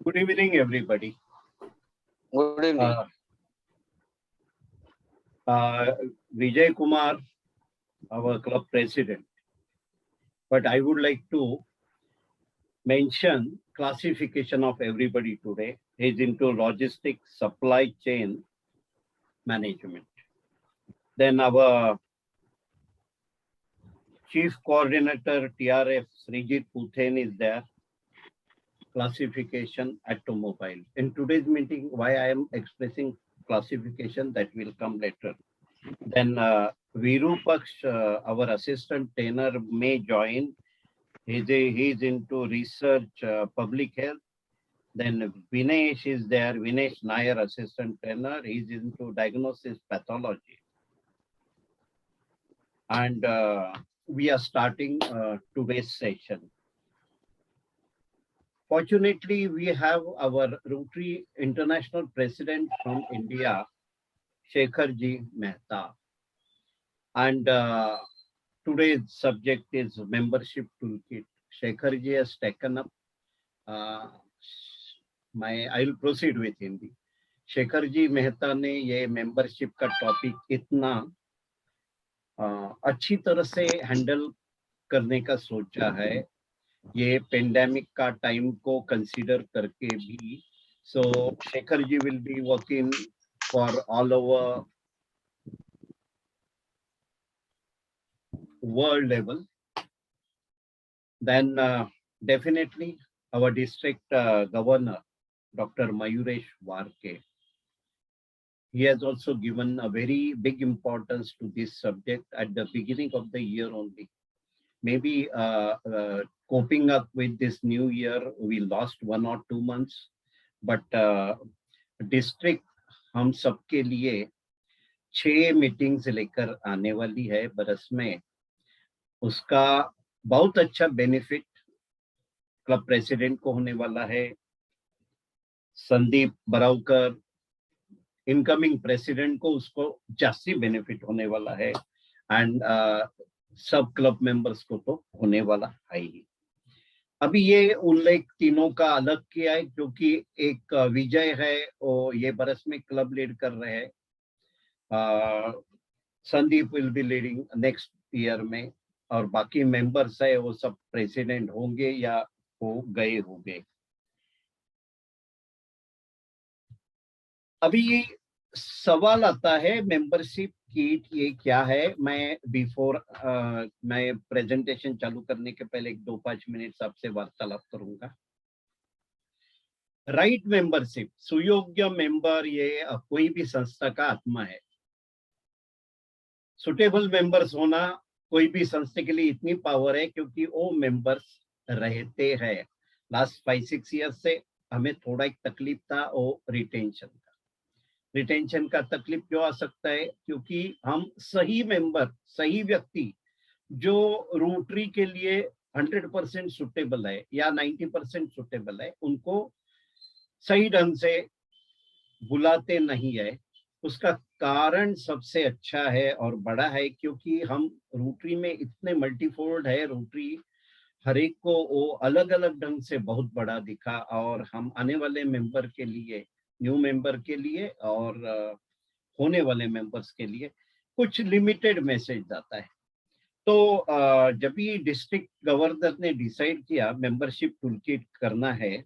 Good evening, everybody. Good evening. Vijay Kumar, our club president. But I would like to mention classification of everybody today. He's into logistics, supply chain management. Then our chief coordinator TRF, Srijit Puthen, is there. Classification automobile. In today's meeting, why I am expressing classification, that will come later. Then Virupaksh, our assistant trainer, may join. He's into research, public health. Then Vinesh is there. Vinesh Nair, assistant trainer. He's into diagnosis pathology. And we are starting today's session. Fortunately, we have our Rotary International President from India, Shekharji Mehta. And today's subject is membership toolkit. Shekharji has taken up I'll proceed with Hindi. Shekharji Mehta ने ये membership का topic इतना अच्छी तरह से handle करने का सोचा है, ये पेंडेमिक का टाइम को कंसीडर करके भी. So Shekharji will be working for all over world level. Then definitely our district governor, Dr. Mayuresh Warke. He has also given a very big importance to this subject at the beginning of the year only. Maybe coping up with this new year, we lost 1 or 2 months, but district हम सबके लिए 6 meetings लेकर आने वाली है बरस में. उसका बहुत अच्छा बेनिफिट क्लब प्रेसिडेंट को होने वाला है. संदीप बरावकर इनकमिंग प्रेसिडेंट को उसको जास्ती बेनिफिट होने वाला है. एंड सब क्लब मेंबर्स को तो होने वाला है ही. अभी ये उल्लेख तीनों का अलग किया है क्योंकि एक विजय है वो ये बरस में क्लब लीड कर रहे हैं. Sandeep will be leading next year में और बाकी मेंबर्स है वो सब प्रेसिडेंट होंगे या हो गए होंगे. अभी सवाल आता है मेंबरशिप किट ये क्या है. मैं बिफोर मैं प्रेजेंटेशन चालू करने के पहले 2-5 मिनट आपसे वार्तालाप करूंगा. राइट मेंबरशिप, सुयोग्य मेंबर ये कोई भी संस्था का आत्मा है. सुटेबल मेंबर्स होना कोई भी संस्था के लिए इतनी पावर है क्योंकि वो मेंबर्स रहते हैं. लास्ट 5-6 ईयर्स से हमें थोड़ा एक तकलीफ था वो रिटेंशन का. रिटेंशन का तकलीफ क्यों आ सकता है क्योंकि हम सही मेंबर, सही व्यक्ति जो रोटरी के लिए 100% सुटेबल है या 90% सुटेबल है उनको सही ढंग से बुलाते नहीं है. उसका कारण सबसे अच्छा है और बड़ा है क्योंकि हम रोटरी में इतने मल्टीफोल्ड है. रोटरी हर एक को वो अलग अलग ढंग से बहुत बड़ा दिखा और हम आने वाले मेंबर के लिए, न्यू मेंबर के लिए और होने वाले मेंबर्स के लिए कुछ लिमिटेड मैसेज आता है. तो जब भी डिस्ट्रिक्ट गवर्नर ने डिसाइड किया मेंबरशिप टूलकिट करना है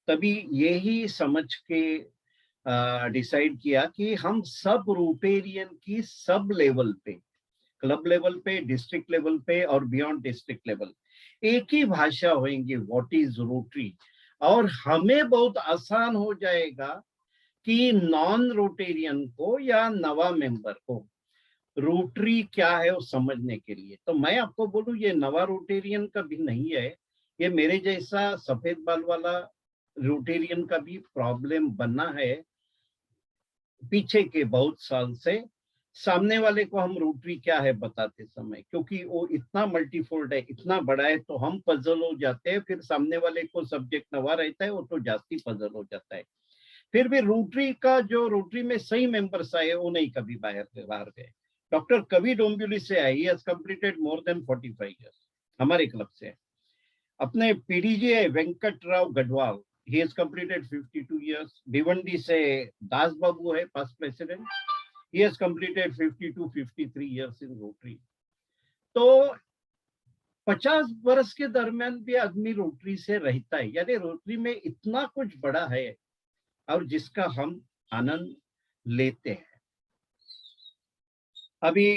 तभी यही समझ के डिसाइड किया कि हम सब रोटेरियन की सब लेवल पे, क्लब लेवल पे, डिस्ट्रिक्ट लेवल पे और बियॉन्ड डिस्ट्रिक्ट लेवल एक ही भाषा होंगी, व्हाट इज रोटरी. और हमें बहुत आसान हो जाएगा कि नॉन रोटेरियन को या नवा मेंबर को रोटरी क्या है वो समझने के लिए. तो मैं आपको बोलूं ये नवा रोटेरियन का भी नहीं है, ये मेरे जैसा सफेद बाल वाला रोटेरियन का भी प्रॉब्लम बना है पीछे के बहुत साल से. सामने वाले को हम रोटरी क्या है बताते समय क्योंकि वो इतना मल्टीफोल्ड है, इतना बड़ा है तो हम पजल हो जाते हैं. फिर सामने वाले को सब्जेक्ट नवा रहता है वो तो जास्ती पजल हो जाता है. फिर भी रोटरी का जो रोटरी में सही मेंबर्स आए वो नहीं कभी बाहर गए. डॉक्टर कवि डोंबिवली से आए, he has completed more than 45 years हमारे क्लब से. अपने PDG Venkat Rao Garhwal he has completed 52 years. Bhiwandi से दास बाबू है past president. He has completed 52-53 years in Rotary. तो 50 वर्ष के दरमियान भी आदमी रोटरी से रहता है, यानी रोटरी में इतना कुछ बड़ा है और जिसका हम आनंद लेते हैं। अभी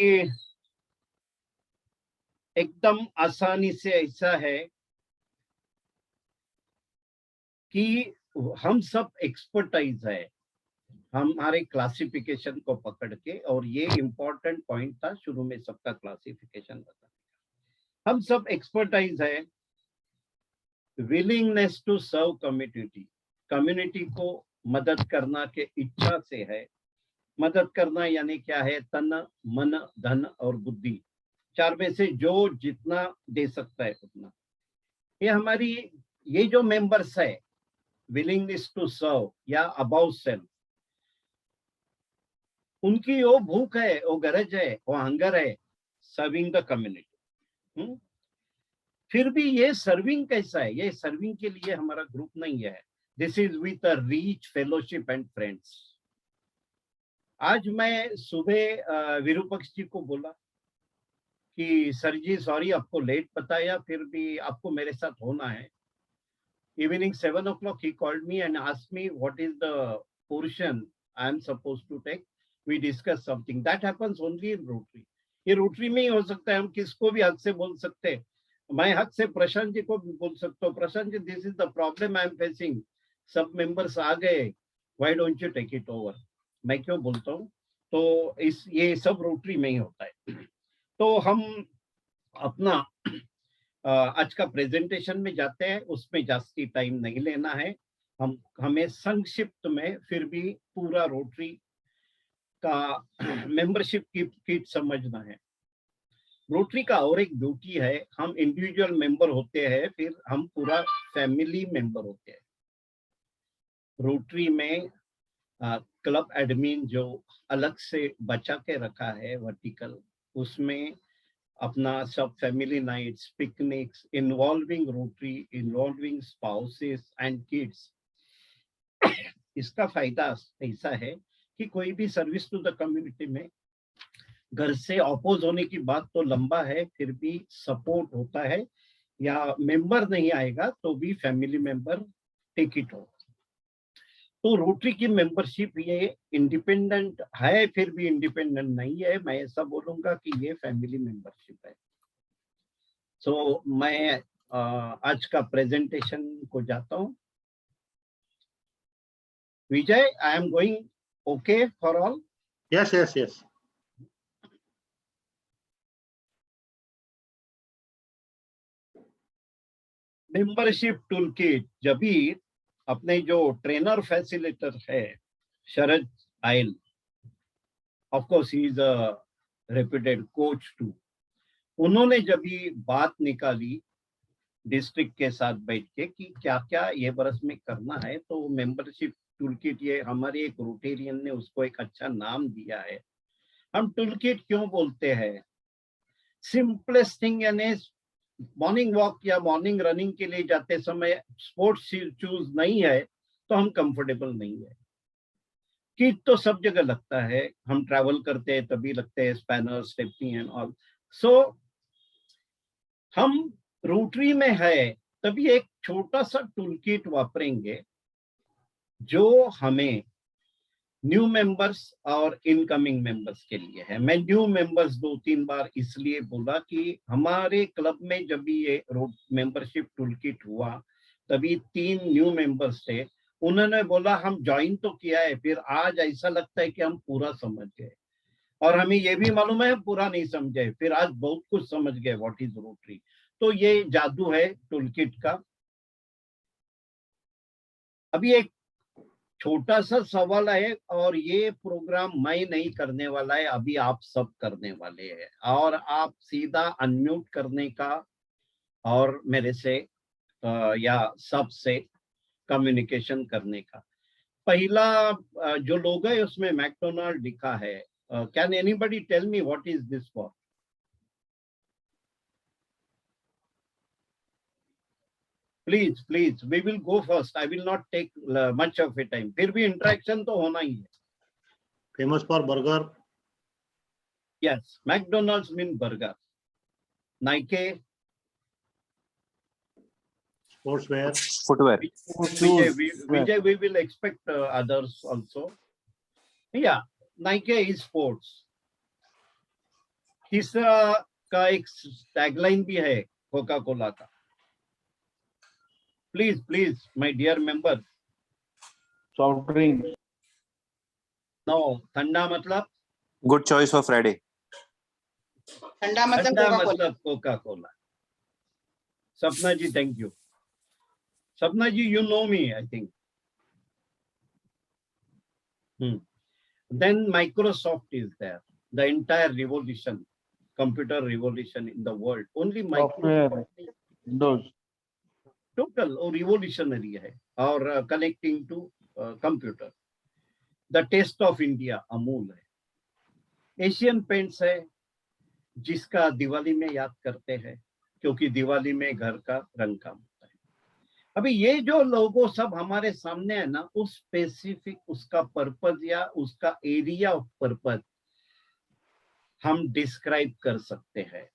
एकदम आसानी से ऐसा है कि हम सब एक्सपर्टाइज है हमारे क्लासिफिकेशन को पकड़ के, और ये इंपॉर्टेंट पॉइंट था शुरू में सबका क्लासिफिकेशन बताने का। हम सब एक्सपर्टाइज है, willingness to serve community, community को मदद करना के इच्छा से है। मदद करना यानी क्या है? तन मन धन और बुद्धि, चार में से जो जितना दे सकता है उतना। ये हमारी ये जो मेंबर्स है, विलिंगनेस टू सर्व या अबाउ सेल्फ, उनकी वो भूख है, वो गरज है, वो हंगर है, सर्विंग द कम्युनिटी। फिर भी ये सर्विंग कैसा है? ये सर्विंग के लिए हमारा ग्रुप नहीं है। This is with a reach fellowship and friends. आज मैं सुबह विरूपक्ष जी को बोला कि सर जी सॉरी आपको लेट बताया, फिर भी आपको मेरे साथ होना है। Evening 7 o'clock he called me and asked me what is the portion I am supposed to take. We discuss something that happens only in Rotary. ये रोटरी में ही हो सकता है। हम किसको भी हक से बोल सकते हैं। मैं हक से प्रशांत जी को भी बोल सकता हूँ, Prashant ji this is the problem I am facing, सब मेंबर्स आ गए, why don't you take it over. मैं क्यों बोलता हूँ? तो ये सब रोटरी में ही होता है। तो हम अपना आज का प्रेजेंटेशन में जाते हैं, उसमें जास्ती टाइम नहीं लेना है। हमें संक्षिप्त में फिर भी पूरा रोटरी का मेंबरशिप की किट समझना है। रोटरी का और एक ब्यूटी है, हम इंडिविजुअल मेंबर होते हैं, फिर हम पूरा फैमिली मेंबर होते हैं। रोटरी में क्लब एडमिन जो अलग से बचा के रखा है वर्टिकल, उसमें अपना सब family nights, picnics involving Rotary, involving spouses and kids. इसका फायदा ऐसा है कि कोई भी सर्विस टू द कम्युनिटी में घर से अपोज होने की बात तो लंबा है, फिर भी सपोर्ट होता है, या मेंबर नहीं आएगा तो भी फैमिली मेंबर टेक इट हो। तो रोटरी की मेंबरशिप ये इंडिपेंडेंट है, फिर भी इंडिपेंडेंट नहीं है। मैं ऐसा बोलूंगा कि ये फैमिली मेंबरशिप है। सो मैं आज का प्रेजेंटेशन को जाता हूँ। Vijay, I am going okay for all? Yes yes yes. Membership toolkit, जब भी अपने जो ट्रेनर फैसिलिटेटर है Sharad Ayal, of course he is a reputed coach too, उन्होंने जब भी बात निकाली डिस्ट्रिक्ट के साथ बैठ के कि क्या क्या ये बरस में करना है, तो मेंबरशिप टूलकिट, ये हमारे एक रोटेरियन ने उसको एक अच्छा नाम दिया है। हम टूलकिट क्यों बोलते हैं? सिंपलेस्ट थिंग, यानी मॉर्निंग वॉक या मॉर्निंग रनिंग के लिए जाते समय स्पोर्ट्स शूज नहीं है तो हम कंफर्टेबल नहीं है। किट तो सब जगह लगता है, हम ट्रैवल करते हैं तभी लगते हैं, स्पैनर, स्टेपनी एंड ऑल। सो हम रोटरी में है तभी एक छोटा सा टूल किट वापरेंगे जो हमें न्यू मेंबर्स और इनकमिंग मेंबर्स के लिए है। मैं न्यू मेंबर्स 2-3 बार इसलिए बोला कि हमारे क्लब में जब भी ये मेंबरशिप टूल किट हुआ तभी 3 न्यू मेंबर्स थे। उन्होंने बोला हम ज्वाइन तो किया है, फिर आज ऐसा लगता है कि हम पूरा समझ गए, और हमें ये भी मालूम है हम पूरा नहीं समझे, फिर आज बहुत कुछ समझ गए व्हाट इज रोटरी। तो ये जादू है टूल किट का। अभी एक छोटा सा सवाल है, और ये प्रोग्राम मैं नहीं करने वाला है, अभी आप सब करने वाले हैं, और आप सीधा अनम्यूट करने का और मेरे से या सब से कम्युनिकेशन करने का। पहला जो लोगो है उसमें मैकडोनाल्ड लिखा है। Can anybody tell me what is this for? Please please we will go first, I will not take much of a time, फिर भी इंटरेक्शन तो होना ही है. Famous for burger. Yes, McDonald's mean burger. Nike, Sportswear. Footwear. Vijay, we will expect others also. Yeah, Nike is sports. तीसरा का एक tagline भी है कोका कोला का. Please please my dear member. Soft drink. No, ठंडा मतलब Good choice for Friday. ठंडा मतलब ठंडा कोका कोला. मतलब Coca Cola. Sapna ji, thank you. सपना जी, you know me, I think. Then Microsoft is there. The entire revolution, computer revolution in the world. Only Microsoft. Windows. Total revolutionary है. और connecting to computer. The taste of India, Amul है. Asian paints है, जिसका दिवाली में याद करते हैं, क्योंकि दिवाली में घर का रंग काम होता है. अभी ये जो लोगो सब हमारे सामने है ना, उस स्पेसिफिक उसका पर्पज या उसका एरिया ऑफ पर्पज हम डिस्क्राइब कर सकते हैं.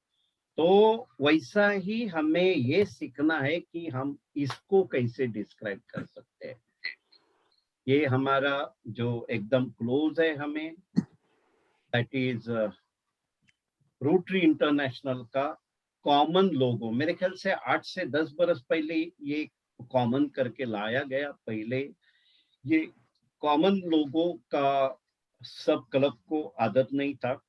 तो वैसा ही हमें ये सीखना है कि हम इसको कैसे डिस्क्राइब कर सकते हैं. ये हमारा जो एकदम क्लोज है हमें, दैट इज रोटरी इंटरनेशनल का कॉमन लोगो. मेरे ख्याल से 8 से 10 बरस पहले ये कॉमन करके लाया गया. पहले ये कॉमन लोगो का सब क्लब को आदत नहीं था.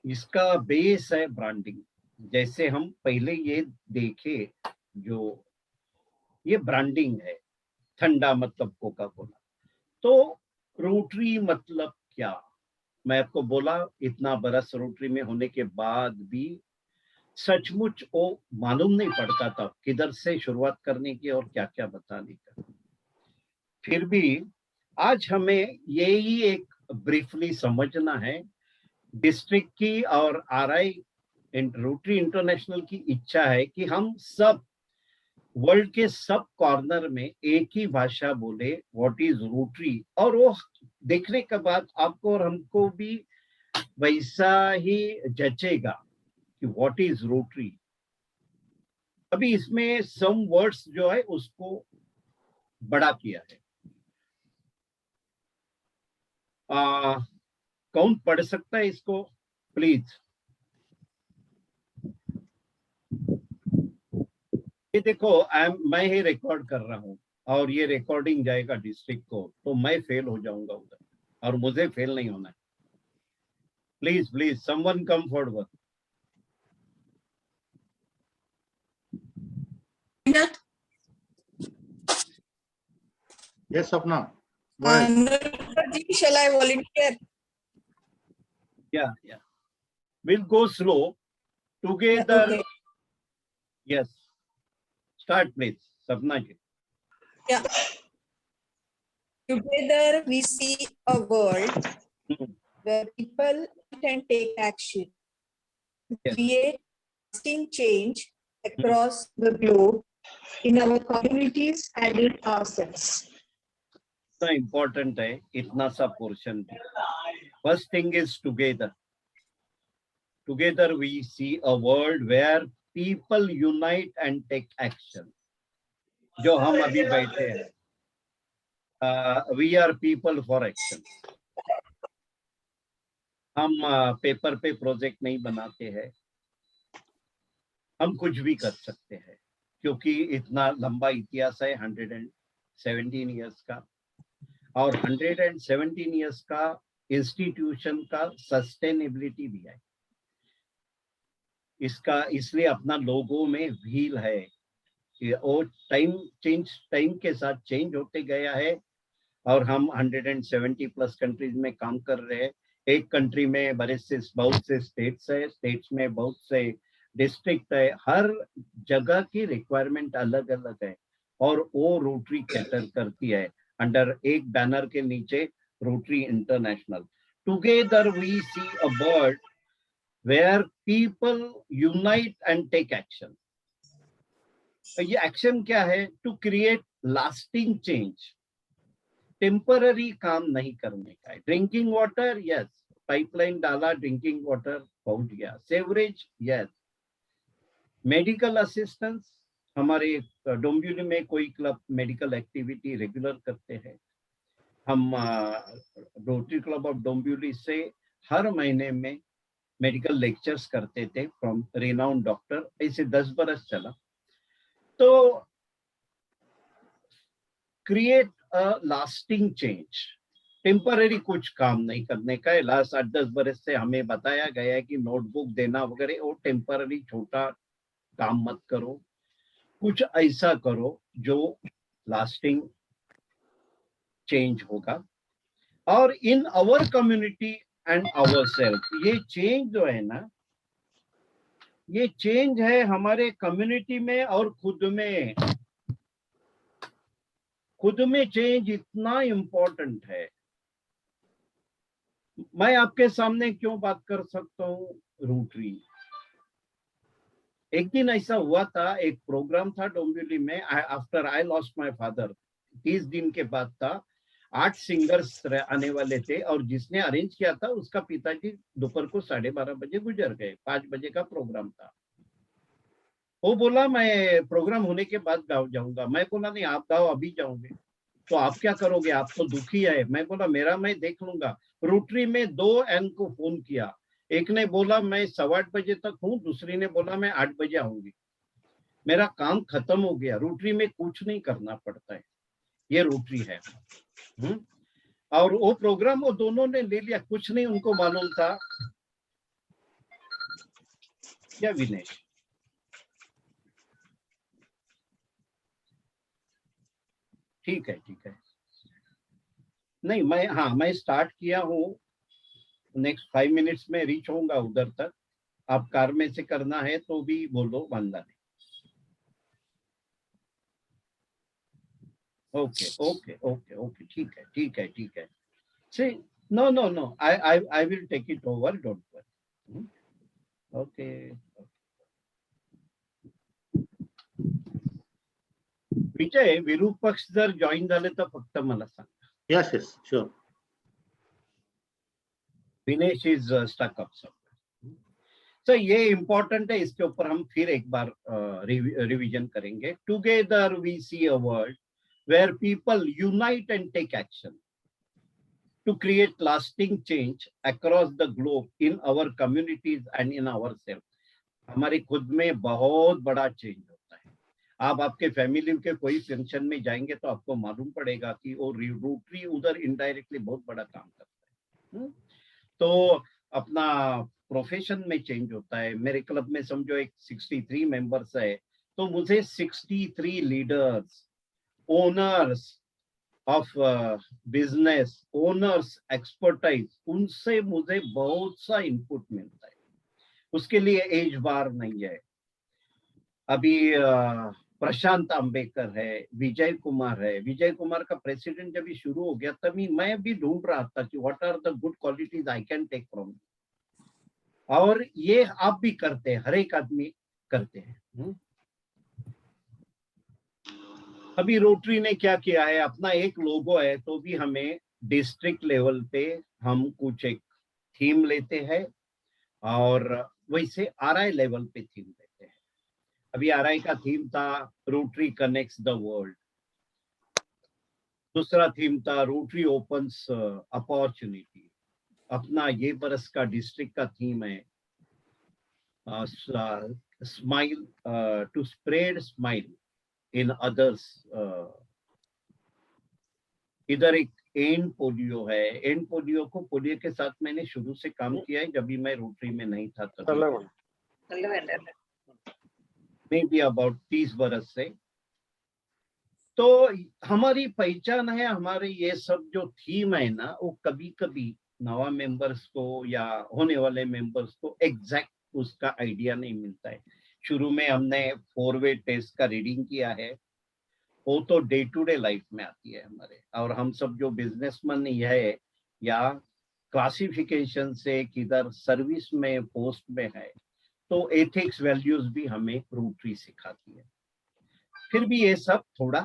इसका बेस है ब्रांडिंग. जैसे हम पहले ये देखे, जो ये ब्रांडिंग है, ठंडा मतलब कोका कोला. तो रोटरी मतलब क्या, मैं आपको बोला, इतना बरस रोटरी में होने के बाद भी सचमुच वो मालूम नहीं पड़ता था किधर से शुरुआत करने की और क्या क्या बताने का. फिर भी आज हमें यही एक ब्रीफली समझना है. डिस्ट्रिक्ट की और आरआई रोटरी इंटरनेशनल की इच्छा है कि हम सब वर्ल्ड के सब कॉर्नर में एक ही भाषा बोले, व्हाट इज रोटरी. और वो देखने के बाद आपको और हमको भी वैसा ही जचेगा कि व्हाट इज रोटरी. अभी इसमें सम वर्ड्स जो है उसको बड़ा किया है. कौन पढ़ सकता है इसको प्लीज. ये देखो, मैं ही रिकॉर्ड कर रहा हूँ और ये रिकॉर्डिंग जाएगा डिस्ट्रिक्ट को, तो मैं फेल हो जाऊंगा उधर और मुझे फेल नहीं होना है. Please please someone come forward. Yes, Sapna. Go ahead. Shall I volunteer? Yeah. We'll go slow together. Okay. Yes. Start please, Sapna ji. Yeah. Together we see a world where people can take action, Yes. create lasting change across the globe in our communities and in ourselves. इतना important है इतना सा portion भी. First thing is together. Together we see a world where people unite and take action. जो हम अभी बैठे हैं, we are people for action. हम पेपर पे प्रोजेक्ट नहीं बनाते हैं, हम कुछ भी कर सकते हैं, क्योंकि इतना लंबा इतिहास है 117 इयर्स का. और 117 इयर्स का इंस्टीट्यूशन का सस्टेनेबिलिटी भी है इसका. इसलिए अपना लोगों में व्हील है कि वो टाइम के साथ चेंज होते गया है. और हम 170 प्लस कंट्रीज में काम कर रहे हैं. एक कंट्री में बहुत से स्टेट्स है, स्टेट्स में बहुत से डिस्ट्रिक्ट है. हर जगह की रिक्वायरमेंट अलग अलग है और वो रोटरी कैटर करती है अंडर एक बैनर के नीचे, Rotary International. Together we see a world where people unite and take action. ये एक्शन क्या है? To create lasting change, temporary काम नहीं करने का है। ड्रिंकिंग वाटर, यस, पाइपलाइन डाला, ड्रिंकिंग वाटर पहुंच गया। Sewerage, yes. मेडिकल असिस्टेंस, हमारे डोंबिवली में कोई क्लब मेडिकल एक्टिविटी रेगुलर करते हैं। हम रोटरी क्लब ऑफ डोंबिवली से हर महीने में मेडिकल लेक्चर्स करते थे फ्रॉम रेनाउंड डॉक्टर, ऐसे 10 बरस चला। तो create a lasting change, temporary कुछ काम नहीं करने का है। लास्ट 8-10 बरस से हमें बताया गया है कि नोटबुक देना वगैरह वो टेम्पररी छोटा काम मत करो, कुछ ऐसा करो जो लास्टिंग चेंज होगा। और in our community and our self, ये चेंज जो है ना, ये चेंज है हमारे कम्युनिटी में और खुद में। खुद में चेंज इतना इम्पोर्टेंट है। मैं आपके सामने क्यों बात कर सकता हूँ? रोटरी, एक दिन ऐसा हुआ था, एक प्रोग्राम था डोंबिवली में, after I lost my father, 30 दिन के बाद था। 8 सिंगर्स आने वाले थे और जिसने अरेंज किया था उसका पिताजी दोपहर को 12:30 बजे गुजर गए। 5 बजे का प्रोग्राम था। वो बोला मैं प्रोग्राम होने के बाद गाँव जाऊंगा। मैं बोला नहीं, आप गाँव अभी जाओगे तो आप क्या करोगे? आप तो दुखी है। मैं बोला मेरा मैं देख लूंगा। रोटरी में 2 एन को फोन किया, एक ने बोला मैं 8:15 बजे तक हूँ, दूसरी ने बोला मैं 8 बजे आऊंगी। मेरा काम खत्म हो गया। रोटरी में कुछ नहीं करना पड़ता है, ये रोटरी है। और वो प्रोग्राम वो दोनों ने ले लिया, कुछ नहीं उनको मालूम था। क्या विनेश? ठीक है, ठीक है। नहीं, मैं स्टार्ट किया हूँ, नेक्स्ट 5 मिनट्स में रीच होऊंगा उधर तक। आप कार में से करना है तो भी बोलो, वांदा नहीं। ओके ओके ओके ओके, ठीक है, ठीक है, ठीक है। See, no, I will take it over, don't worry. Okay. विजय, विरूप पक्ष जर जॉईन झाले तर फक्त मला सांग. Yes, yes, sure. Vinesh is stuck up सब. तो ये इम्पोर्टेंट है, इसके ऊपर हम फिर एक बार रिवीजन करेंगे. Together we see a world where people unite and take action to create lasting change across the globe in our communities and in ourselves. हमारे खुद में बहुत बड़ा चेंज होता है. आप आपके फैमिली के कोई फंक्शन में जाएंगे तो आपको मालूम पड़ेगा कि वो रोटरी उधर इनडायरेक्टली बहुत बड़ा काम करता है. तो अपना प्रोफेशन में चेंज होता है. मेरे क्लब में समझो एक 63 मेंबर्स है, तो मुझे 63 leaders, owners of business, owners, expertise, उनसे मुझे बहुत सा इनपुट मिलता है. उसके लिए एज बार नहीं है. अभी प्रशांत आंबेकर है, विजय कुमार है. विजय कुमार का प्रेसिडेंट जब शुरू हो गया तभी मैं भी ढूंढ रहा था कि what are the good qualities I can take from. और ये आप भी करते हैं, हर एक आदमी करते हैं. अभी रोटरी ने क्या किया है, अपना एक लोगो है तो भी हमें डिस्ट्रिक्ट लेवल पे हम कुछ एक थीम लेते हैं और वैसे आरआई लेवल पे थीम लेते हैं. अभी आरआई का थीम था रोटरी कनेक्ट्स द वर्ल्ड. दूसरा थीम था रोटरी ओपन्स अपॉर्चुनिटी. अपना ये बरस का डिस्ट्रिक्ट का थीम है smile, to spread smile in others. इधर एक एंड पोलियो है. एंड पोलियो को, पोलियो के साथ मैंने शुरू से काम किया है, जब भी मैं रोटरी में नहीं था तब, मे बी अबाउट 30 बरस से. तो हमारी पहचान है, हमारे ये सब जो थीम है ना, वो कभी कभी नवा मेंबर्स को या होने वाले मेंबर्स को एग्जैक्ट उसका आइडिया नहीं मिलता है. शुरू में हमने 4-वे टेस्ट का रीडिंग किया है, वो तो डे टू डे लाइफ में आती है हमारे. और हम सब जो बिजनेसमैन है या क्लासिफिकेशन से किधर सर्विस में पोस्ट में है, तो एथिक्स वैल्यूज भी हमें रोटरी सिखाती है. फिर भी ये सब थोड़ा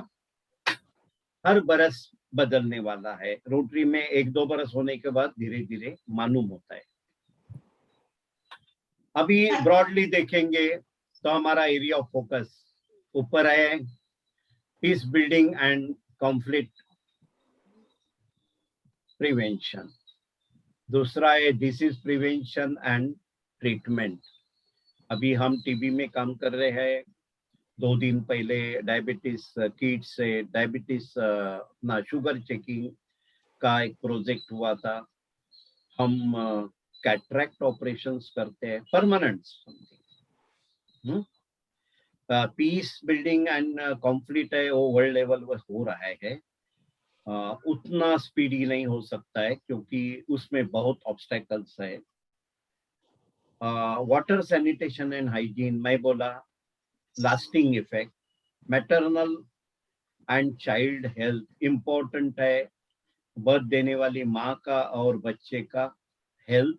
हर बरस बदलने वाला है। रोटरी में 1-2 बरस होने के बाद धीरे धीरे मालूम होता है। अभी ब्रॉडली देखेंगे तो हमारा एरिया ऑफ फोकस ऊपर है peace building and conflict prevention, दूसरा है डिसीज प्रिवेंशन एंड ट्रीटमेंट। अभी हम टीबी में काम कर रहे हैं। 2 दिन पहले डायबिटीज किड्स से डायबिटीज अपना शुगर चेकिंग का एक प्रोजेक्ट हुआ था। हम कैटरैक्ट ऑपरेशंस करते हैं permanent something. Peace building and conflict है वो वर्ल्ड लेवल पर हो रहा है। उतना स्पीडी नहीं हो सकता है क्योंकि उसमें बहुत ऑब्स्टेकल्स है। वाटर सैनिटेशन एंड हाइजीन मैं बोला lasting effect, maternal and child health important है। बर्थ देने वाली माँ का और बच्चे का हेल्थ,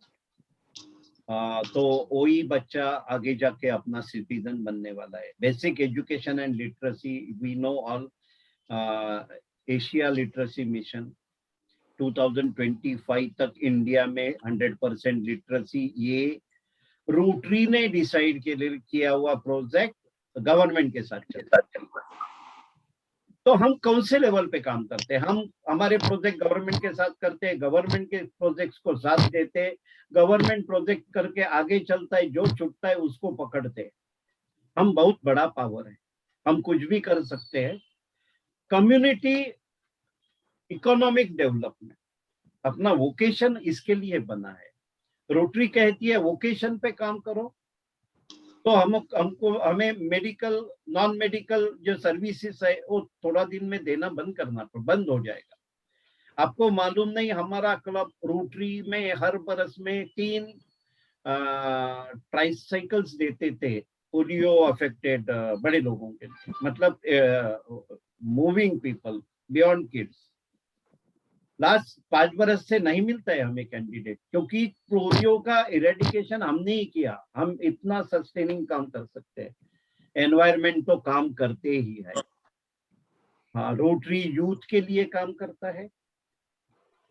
तो वही बच्चा आगे जाके अपना सिटीजन बनने वाला है। Basic education and literacy we know all, Asia literacy mission 2025 तक इंडिया में 100% लिटरेसी, ये रोटरी ने डिसाइड किया हुआ प्रोजेक्ट गवर्नमेंट के साथ चलता है। तो हम कौन से लेवल पे काम करते हैं? हम हमारे प्रोजेक्ट गवर्नमेंट के साथ करते हैं, गवर्नमेंट के प्रोजेक्ट्स को साथ देते हैं, गवर्नमेंट प्रोजेक्ट करके आगे चलता है, जो छुटता है उसको पकड़ते हैं। हम बहुत बड़ा पावर है, हम कुछ भी कर सकते हैं। कम्युनिटी इकोनॉमिक डेवलपमेंट अपना वोकेशन इसके लिए बना है। रोटरी कहती है वोकेशन पे काम करो, तो हमें मेडिकल नॉन मेडिकल जो सर्विसेज है वो थोड़ा दिन में देना बंद हो जाएगा। आपको मालूम नहीं, हमारा क्लब रोटरी में हर बरस में 3 ट्राइसाइकल्स देते थे पोलियो अफेक्टेड बड़े लोगों के लिए, मतलब moving people beyond kids. Last 5 बरस से नहीं मिलता है हमें कैंडिडेट, क्योंकि पोलियो का इरेडिकेशन हमने ही किया। हम इतना सस्टेनिंग काम कर सकते हैं, एनवायरमेंट तो काम करते ही है। हाँ, रोटरी यूथ के लिए काम करता है,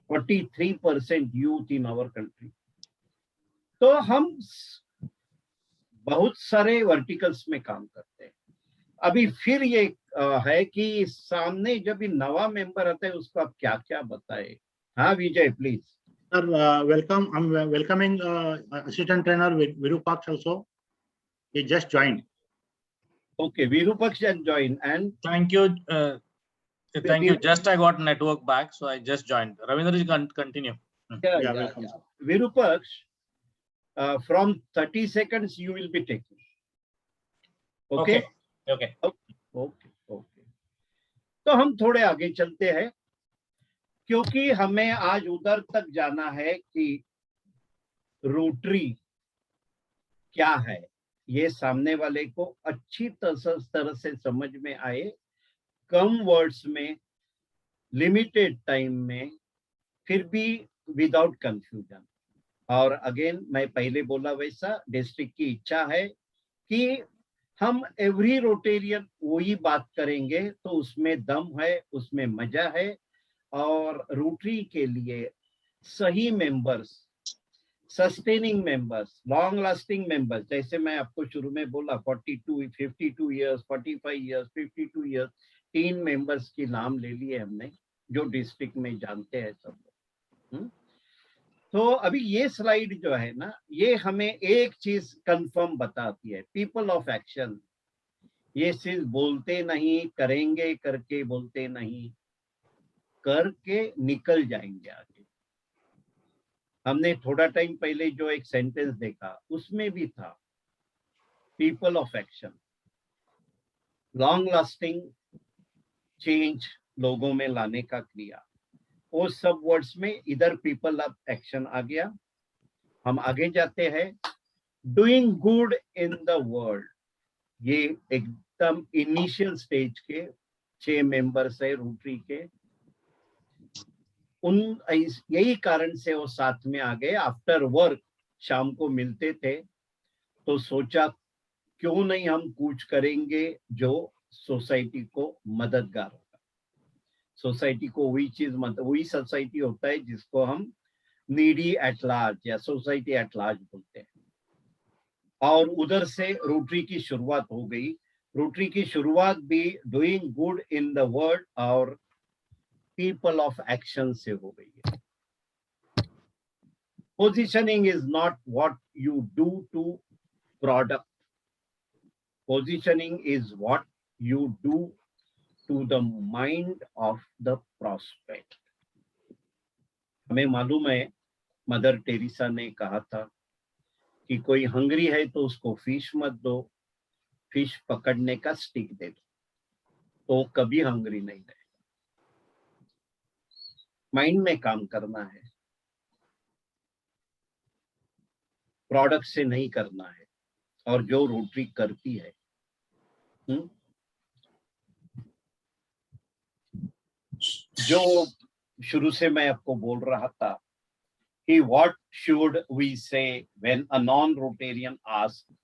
43% यूथ इन आवर कंट्री। तो हम बहुत सारे वर्टिकल्स में काम करते हैं। अभी फिर ये है कि सामने जब ये नवा मेंबर आता है उसको आप क्या क्या बताए? हाँ विजय please. Sir, welcome. I'm welcoming assistant trainer Virupaksh also. He just joined. Okay, Virupaksh has joined and Thank you. Thank you. Just I got network back, so I just joined. Ravindra ji, continue. Yeah, welcome, sir. Virupaksh, from 30 seconds you will be taking. Okay? Okay. Okay. तो हम थोड़े आगे चलते हैं क्योंकि हमें आज उधर तक जाना है कि रोटरी क्या है, ये सामने वाले को अच्छी तरह से समझ में आए, कम वर्ड्स में, लिमिटेड टाइम में, फिर भी विदाउट कंफ्यूजन। और अगेन मैं पहले बोला वैसा डिस्ट्रिक्ट की इच्छा है कि हम एवरी रोटेरियन वही बात करेंगे, तो उसमें दम है, उसमें मजा है। और रोटरी के लिए सही members, sustaining members, long lasting members, जैसे मैं आपको शुरू में बोला 42, 52 इयर्स, 45 इयर्स, 52 इयर्स, 3 मेंबर्स की नाम ले लिए हमने जो डिस्ट्रिक्ट में जानते हैं सब लोग। तो अभी ये स्लाइड जो है ना, ये हमें एक चीज कंफर्म बताती है, पीपल ऑफ एक्शन। ये सिर्फ बोलते नहीं, करेंगे करके बोलते नहीं, करके निकल जाएंगे आगे। हमने थोड़ा टाइम पहले जो एक सेंटेंस देखा उसमें भी था people of action, long lasting change लोगों में लाने का क्रिया। वो सब वर्ड्स में इधर पीपल ऑफ एक्शन आ गया। हम आगे जाते हैं, doing good in the world. ये एकदम इनिशियल स्टेज के 6 मेंबर्स है रोटरी के। यही कारण से वो साथ में आ गए। आफ्टर वर्क शाम को मिलते थे तो सोचा क्यों नहीं हम कुछ करेंगे जो सोसाइटी को मददगार होगा। सोसाइटी को वही चीज वही सोसाइटी होता है जिसको हम नीडी एट लार्ज या सोसाइटी एट लार्ज बोलते हैं। और उधर से रोटरी की शुरुआत हो गई। रोटरी की शुरुआत भी doing good in the world और पीपल ऑफ एक्शन से हो गई है। Positioning is not what you do to product, positioning is what you do to the mind of the prospect. हमें मालूम है मदर टेरेसा ने कहा था कि कोई हंग्री है तो उसको फिश मत दो, फिश पकड़ने का स्टिक दे दो, तो कभी हंग्री नहीं रहेगा। माइंड में काम करना है, प्रोडक्ट से नहीं करना है। और जो रोटरी करती है, जो शुरू से मैं आपको बोल रहा था कि व्हाट शुड वी से when a non Rotarian ask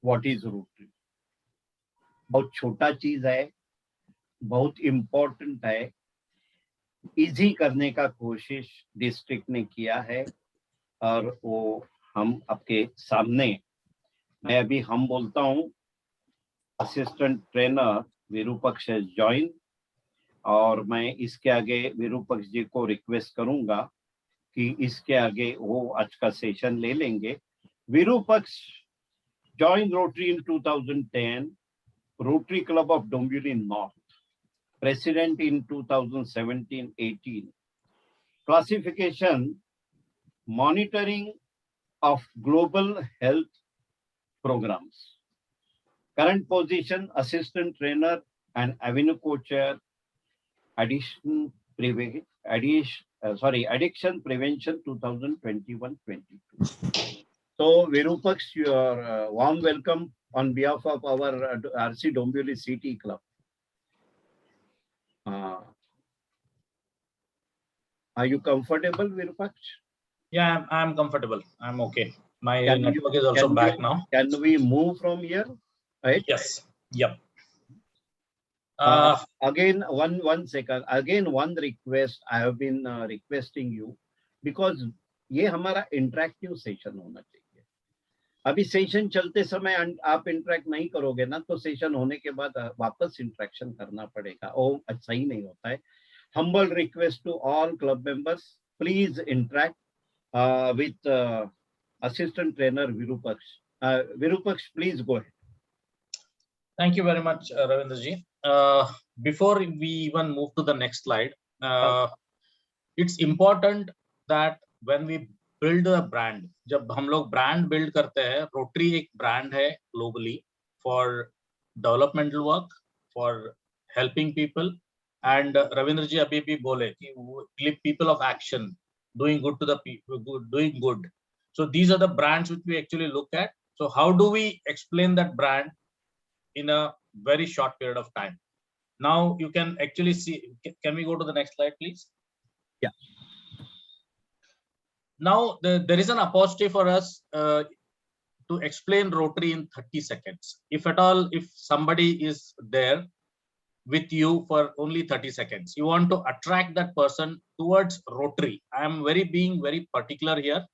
what is rotary. बहुत छोटा चीज है, बहुत इंपॉर्टेंट है, इजी करने का कोशिश डिस्ट्रिक्ट ने किया है और वो हम आपके सामने, मैं अभी हम बोलता हूँ, असिस्टेंट ट्रेनर विरूपक्ष ज्वाइन, और मैं इसके आगे विरूपक्ष जी को रिक्वेस्ट करूंगा कि इसके आगे वो आज का सेशन ले लेंगे। Virupaksha joined Rotary in 2010, Rotary Club of Dombivli North, President in 2017-18. Classification, monitoring of global health programs. Current position, assistant trainer and avenue co-chair, addiction prevention 2021-22. So Virupaksh, your warm welcome on behalf of our RC Dombivli City Club. Are you comfortable, Virupaksh? Yeah, I'm comfortable. I'm okay. My network is also back now. Can we move from here? Right? Yes. Yep. Again, one second. Again, one request. I have been requesting you because ये हमारा interactive session होना चाहिए। अभी session चलते समय आप interact नहीं करोगे ना, तो सेशन होने के बाद वापस इंटरेक्शन करना पड़ेगा, वो अच्छा ही नहीं होता है। Humble request to all club members, please interact with assistant trainer Virupaksh. Virupaksh, please go ahead. Thank you very much, Ravindra ji. Before we even move to the next slide, it's important that when we build a brand, जब हम लोग brand build करते हैं, rotary एक brand है globally for developmental work, for helping people, and Ravindra जी अभी भी बोले कि people of action, doing good to the people, doing good. So these are the brands which we actually look at. So how do we explain that brand in a very short period of time? Now you can actually see, can we go to the next slide, please? Yeah. Now there is an opportunity for us to explain Rotary in 30 seconds. If at all, if somebody is there with you for only 30 seconds, you want to attract that person towards Rotary. I am being very particular here.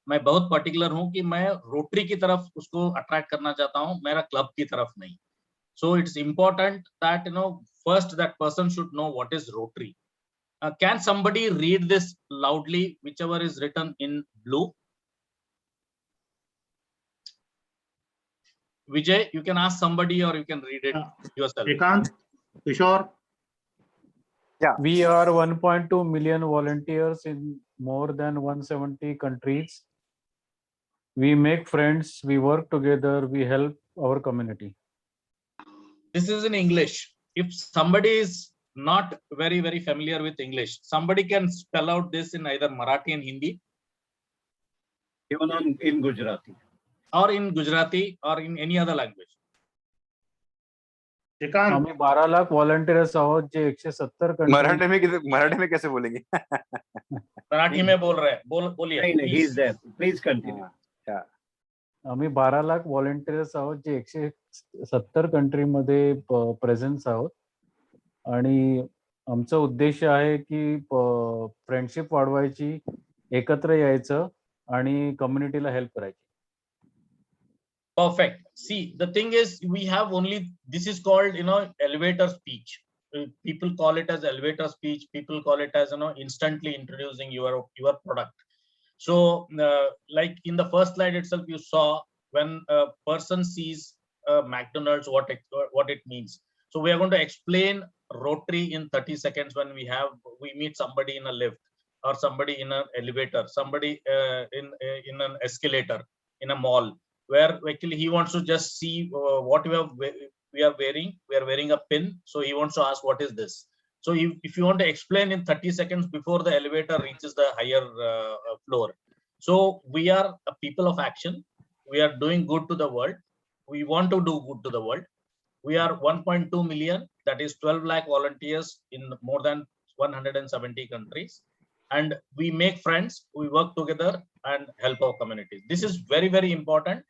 मैं बहुत particular हूँ कि मैं Rotary की तरफ उसको attract करना चाहता हूँ, मेरा club की तरफ नहीं. So it's important that first that person should know what is Rotary. Can somebody read this loudly, whichever is written in blue? Vijay, you can ask somebody or you can read it yourself. Shrikant, Kishore. Yeah. We are 1.2 million volunteers in more than 170 countries. We make friends, we work together, we help our community. This is in English. If somebody is not very familiar with English, somebody can spell out this in either Marathi and Hindi. Even in Gujarati. Or in Gujarati or in any other language. Shrikant. आम्ही 12 lakh volunteers आहोत जे 170 countries. Marathi में कैसे बोलेंगे? मराठी में बोल रहे हैं, बोलिए. नहीं, he is there. Please continue. आम्ही 12 लाख व्हॉलेंटियर्स आहोत जे 170 कंट्रीमध्ये प्रेझेन्स आहोत आणि आमचं उद्देश आहे की फ्रेंडशिप वाढवायची, एकत्र यायचं आणि कम्युनिटीला हेल्प करायची. Perfect. See, the thing is, we have only, this is called, elevator speech. People call it as elevator speech. People call it as, instantly introducing your product. So, like in the first slide itself, you saw when a person sees McDonald's, what it means. So we are going to explain Rotary in 30 seconds when we meet somebody in a lift or somebody in an elevator, somebody in an escalator, in a mall, where actually he wants to just see what we are wearing. We are wearing a pin. So he wants to ask, what is this? So if you want to explain in 30 seconds before the elevator reaches the higher floor. So we are a people of action. We are doing good to the world. We want to do good to the world. We are 1.2 million, that is 12 lakh volunteers in more than 170 countries. And we make friends, we work together and help our communities. This is very, very important.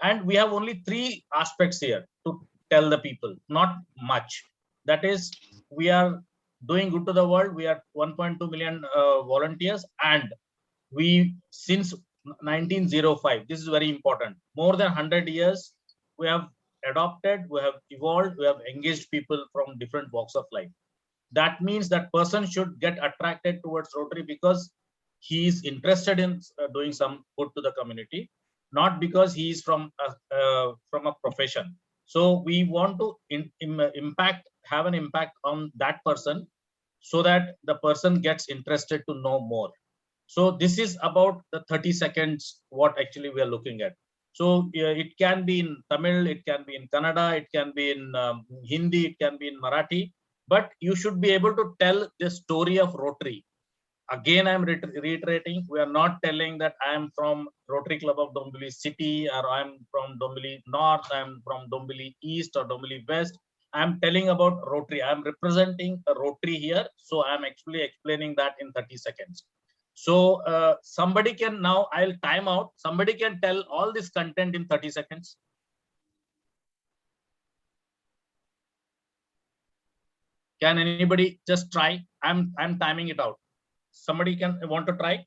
And we have only 3 aspects here to tell the people, not much. That is, we are doing good to the world. We are 1.2 million volunteers, and we, since 1905, this is very important, more than 100 years, we have adopted, we have evolved, we have engaged people from different walks of life. That means that person should get attracted towards Rotary because he is interested in doing some good to the community, not because he is from a profession. So we want to have an impact on that person so that the person gets interested to know more. So this is about the 30 seconds, what actually we are looking at. So it can be in Tamil, it can be in Kannada, it can be in Hindi, it can be in Marathi, but you should be able to tell the story of Rotary. Again, I'm reiterating, we are not telling that I am from Rotary Club of Dombivli City, or I'm from Dombivli North, I'm from Dombivli East or Dombivli West. I'm telling about Rotary. I'm representing a Rotary here. So I'm actually explaining that in 30 seconds. So somebody can now, I'll time out. Somebody can tell all this content in 30 seconds. Can anybody just try? I'm timing it out. Somebody want to try?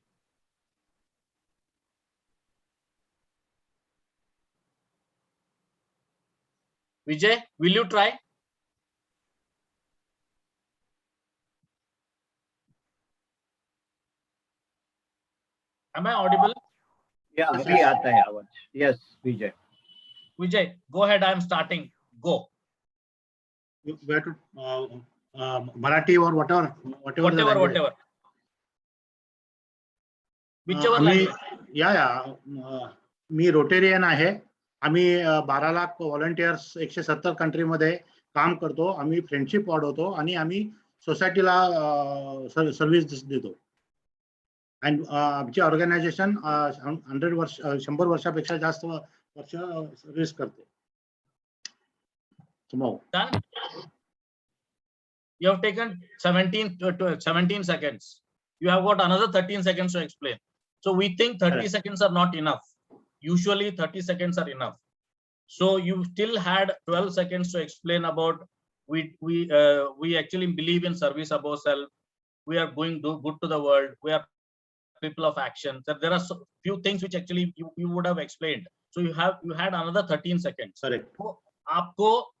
Vijay, will you try? Am I audible? Yeah, अभी आता है आवाज. Yes, Vijay. Vijay, go ahead. I'm starting. Go. You have to Marathi or whatever the language. Whatever. Whichever language. Me Rotarian आहे. आम्ही 12 lakh volunteers 170 country मध्ये काम करतो. आम्ही फ्रेंडशिप वाढवतो आणि आम्ही सोसायटीला सर्व्हिस देतो. आणि आमची ऑर्गनायझेशन 100 वर्षापेक्षा जास्त वर्ष सर्व्हिस करते. Done. You have taken 17 seconds. You have got another 13 seconds to explain. So we think 30 seconds are not enough. Usually 30 seconds are enough. So you still had 12 seconds to explain about we actually believe in service above self. We are going to good to the world. We are people of action. There are few things which actually you would have explained. So you had another 13 seconds. Correct. तो आपको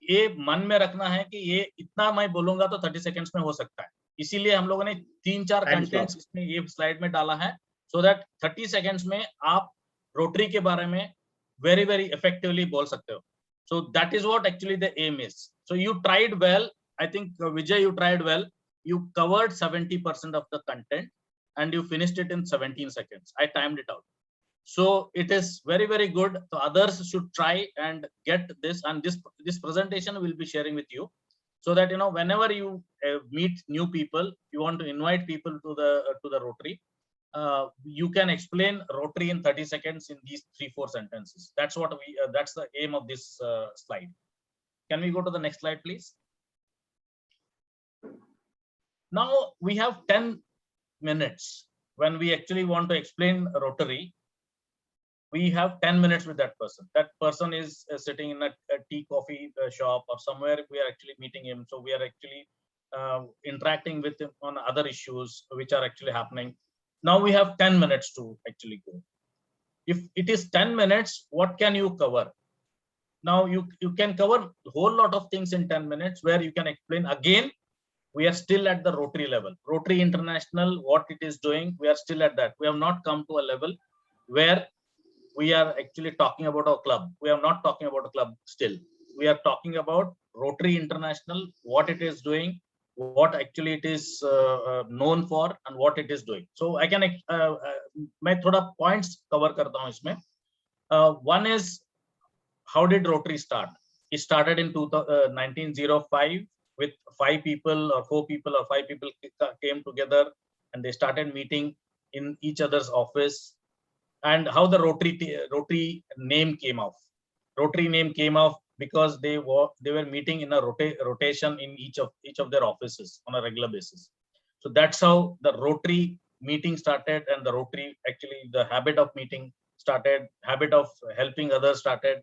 ये मन में रखना है कि ये इतना मैं बोलूंगा तो 30 सेकंड्स में हो सकता है. इसीलिए हम लोगों ने 3-4 कंटेंट्स इसमें ये स्लाइड में डाला है, so that 30 सेकंड्स में आप रोटरी के बारे में very effectively बोल सकते हो. So that is what actually the aim is. So you tried well. I think Vijay, you tried well. You covered 70% of the content and you finished it in 17 seconds. I timed it out. So it is very good. So others should try and get this, and this presentation will be sharing with you, so that whenever you meet new people, you want to invite people to the Rotary, you can explain Rotary in 30 seconds in these 3-4 sentences. That's what that's the aim of this slide. Can we go to the next slide, please? Now we have 10 minutes when we actually want to explain Rotary. we have 10 minutes with that person. That person is sitting in a tea coffee shop or somewhere. We are actually meeting him. So we are actually interacting with him on other issues which are actually happening. Now we have 10 minutes to actually go. If it is 10 minutes, what can you cover? Now you can cover a whole lot of things in 10 minutes where you can explain. Again, we are still at the Rotary level. Rotary International, what it is doing, we are still at that. We have not come to a level where we are actually talking about our club. We are not talking about a club still. We are talking about Rotary International, what it is doing, what actually it is known for, and what it is doing. So I can मैं थोड़ा points cover करता हूँ इसमें. One is, how did Rotary start? It started in 1905 with 5 people or 4 people or 5 people came together and they started meeting in each other's office. And how the Rotary name came off. Rotary name came off because they were meeting in a rotation in each of their offices on a regular basis. So that's how the Rotary meeting started, and the Rotary, actually the habit of meeting started, habit of helping others started.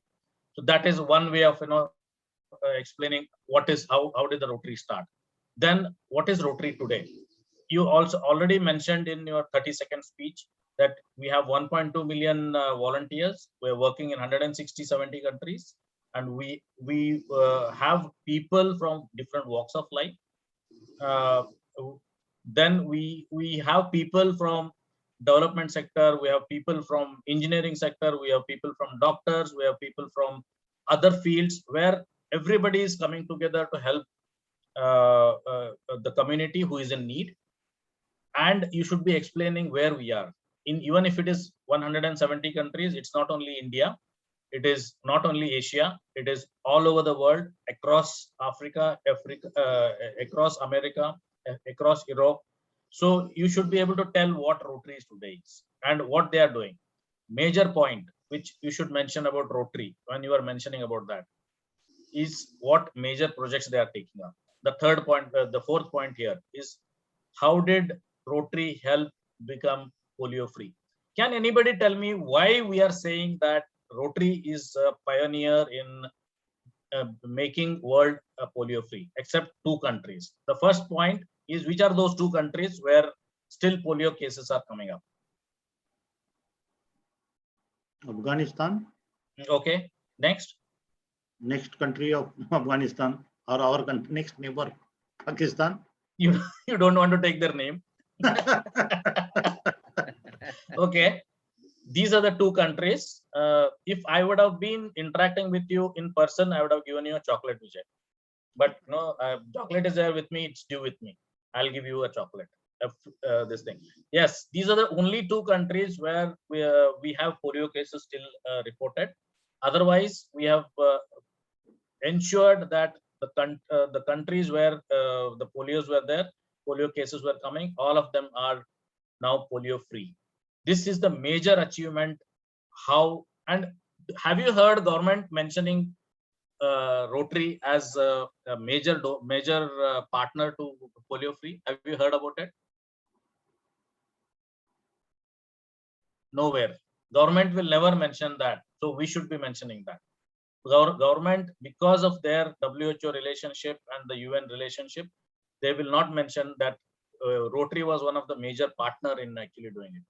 So that is one way of explaining what is how did the Rotary start. Then what is Rotary today? You also already mentioned in your 30-second speech that we have 1.2 million volunteers. We're working in 160-170 countries, and we have people from different walks of life. Then we have people from development sector, we have people from engineering sector, we have people from doctors, we have people from other fields, where everybody is coming together to help the community who is in need. And you should be explaining where we are. Even if it is 170 countries, it's not only India, it is not only Asia, it is all over the world, across Africa, across America, across Europe. So you should be able to tell what Rotary today is and what they are doing. Major point which you should mention about Rotary when you are mentioning about that is what major projects they are taking up. The third point, the fourth point here is, how did Rotary help become polio free? Can anybody tell me why we are saying that Rotary is a pioneer in making world polio free, except 2 countries? The first point is, which are those 2 countries where still polio cases are coming up? Afghanistan. Okay, next. Next country of Afghanistan, or our next neighbor, Pakistan. You don't want to take their name. Okay, these are the 2 countries. If I would have been interacting with you in person, I would have given you a chocolate, Vijay. But no, chocolate is there with me, it's due with me. I'll give you a chocolate. This thing. Yes, these are the only 2 countries where we have polio cases still reported. Otherwise, we have ensured that the countries where the polios were there, polio cases were coming, all of them are now polio free. This is the major achievement. How, and have you heard government mentioning Rotary as a major partner to polio free? Have you heard about it? Nowhere. Government will never mention that. So we should be mentioning that. Government, because of their WHO relationship and the UN relationship, they will not mention that Rotary was one of the major partner in actually doing it.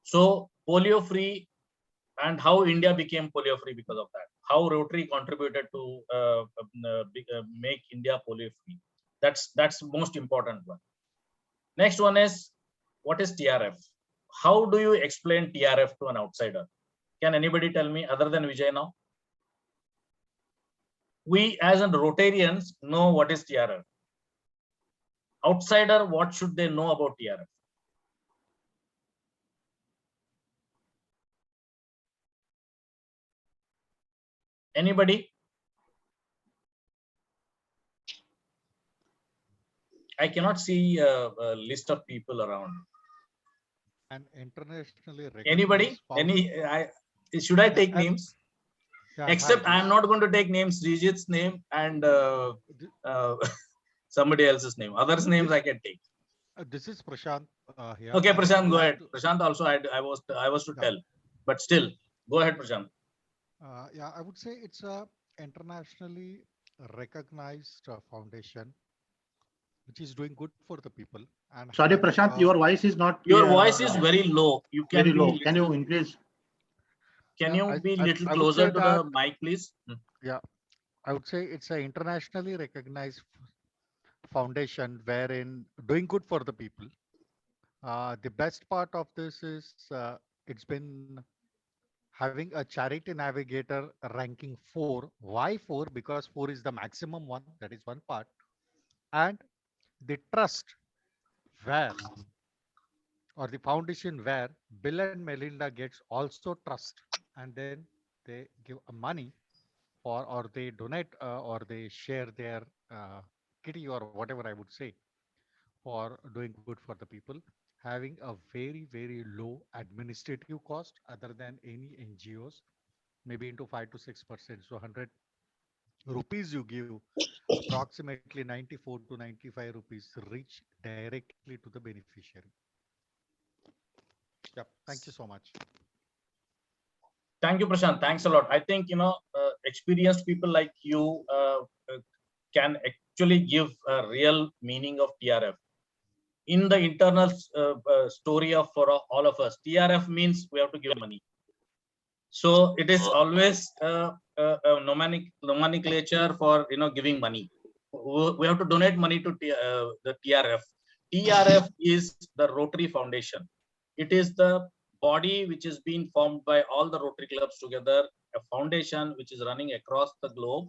So polio free, and how India became polio free because of that. How Rotary contributed to make India polio free. That's the most important one. Next one is, what is TRF? How do you explain TRF to an outsider? Can anybody tell me other than Vijay now? We as in Rotarians know what is TRF. Outsider, what should they know about TRF? Anybody? I cannot see a list of people around. An internationally recognized Anybody? Should I take names? Yeah, Except hi, I am not going to take names. Srijit's name and somebody else's name. Others' names I can take. this is Prashant here. Okay, I would Prashant, go like ahead. to- Prashant also I was to Yeah. tell, but still Go ahead, Prashant. Yeah, I would say it's a internationally recognized foundation which is doing good for the people and Sorry, having Prashant, your voice is not Your clear. voice is very low. You can Very be low. Can you little, increase? can Yeah, you be little I would say closer to the that, mic, please? yeah, I would say it's an internationally recognized foundation wherein doing good for the people. The best part of this is it's been having a charity navigator ranking 4. Why 4? Because 4 is the maximum one. That is one part. And the trust where or the foundation where Bill and Melinda Gates also trust, and then they give a money for or they donate or they share their kitty or whatever I would say for doing good for the people, having a very low administrative cost other than any NGOs, maybe into 5 to 6%. So 100 rupees you give, approximately 94 to 95 rupees reach directly to the beneficiary. Yep. Thank you so much. Thank you, Prashant. Thanks a lot. I think, experienced people like you can actually give a real meaning of TRF. In the internal story of for all of us, TRF means we have to give money. So it is always a nomenclature for giving money. We have to donate money to the TRF. TRF is the Rotary Foundation. It is the body which is being formed by all the Rotary clubs together, a foundation which is running across the globe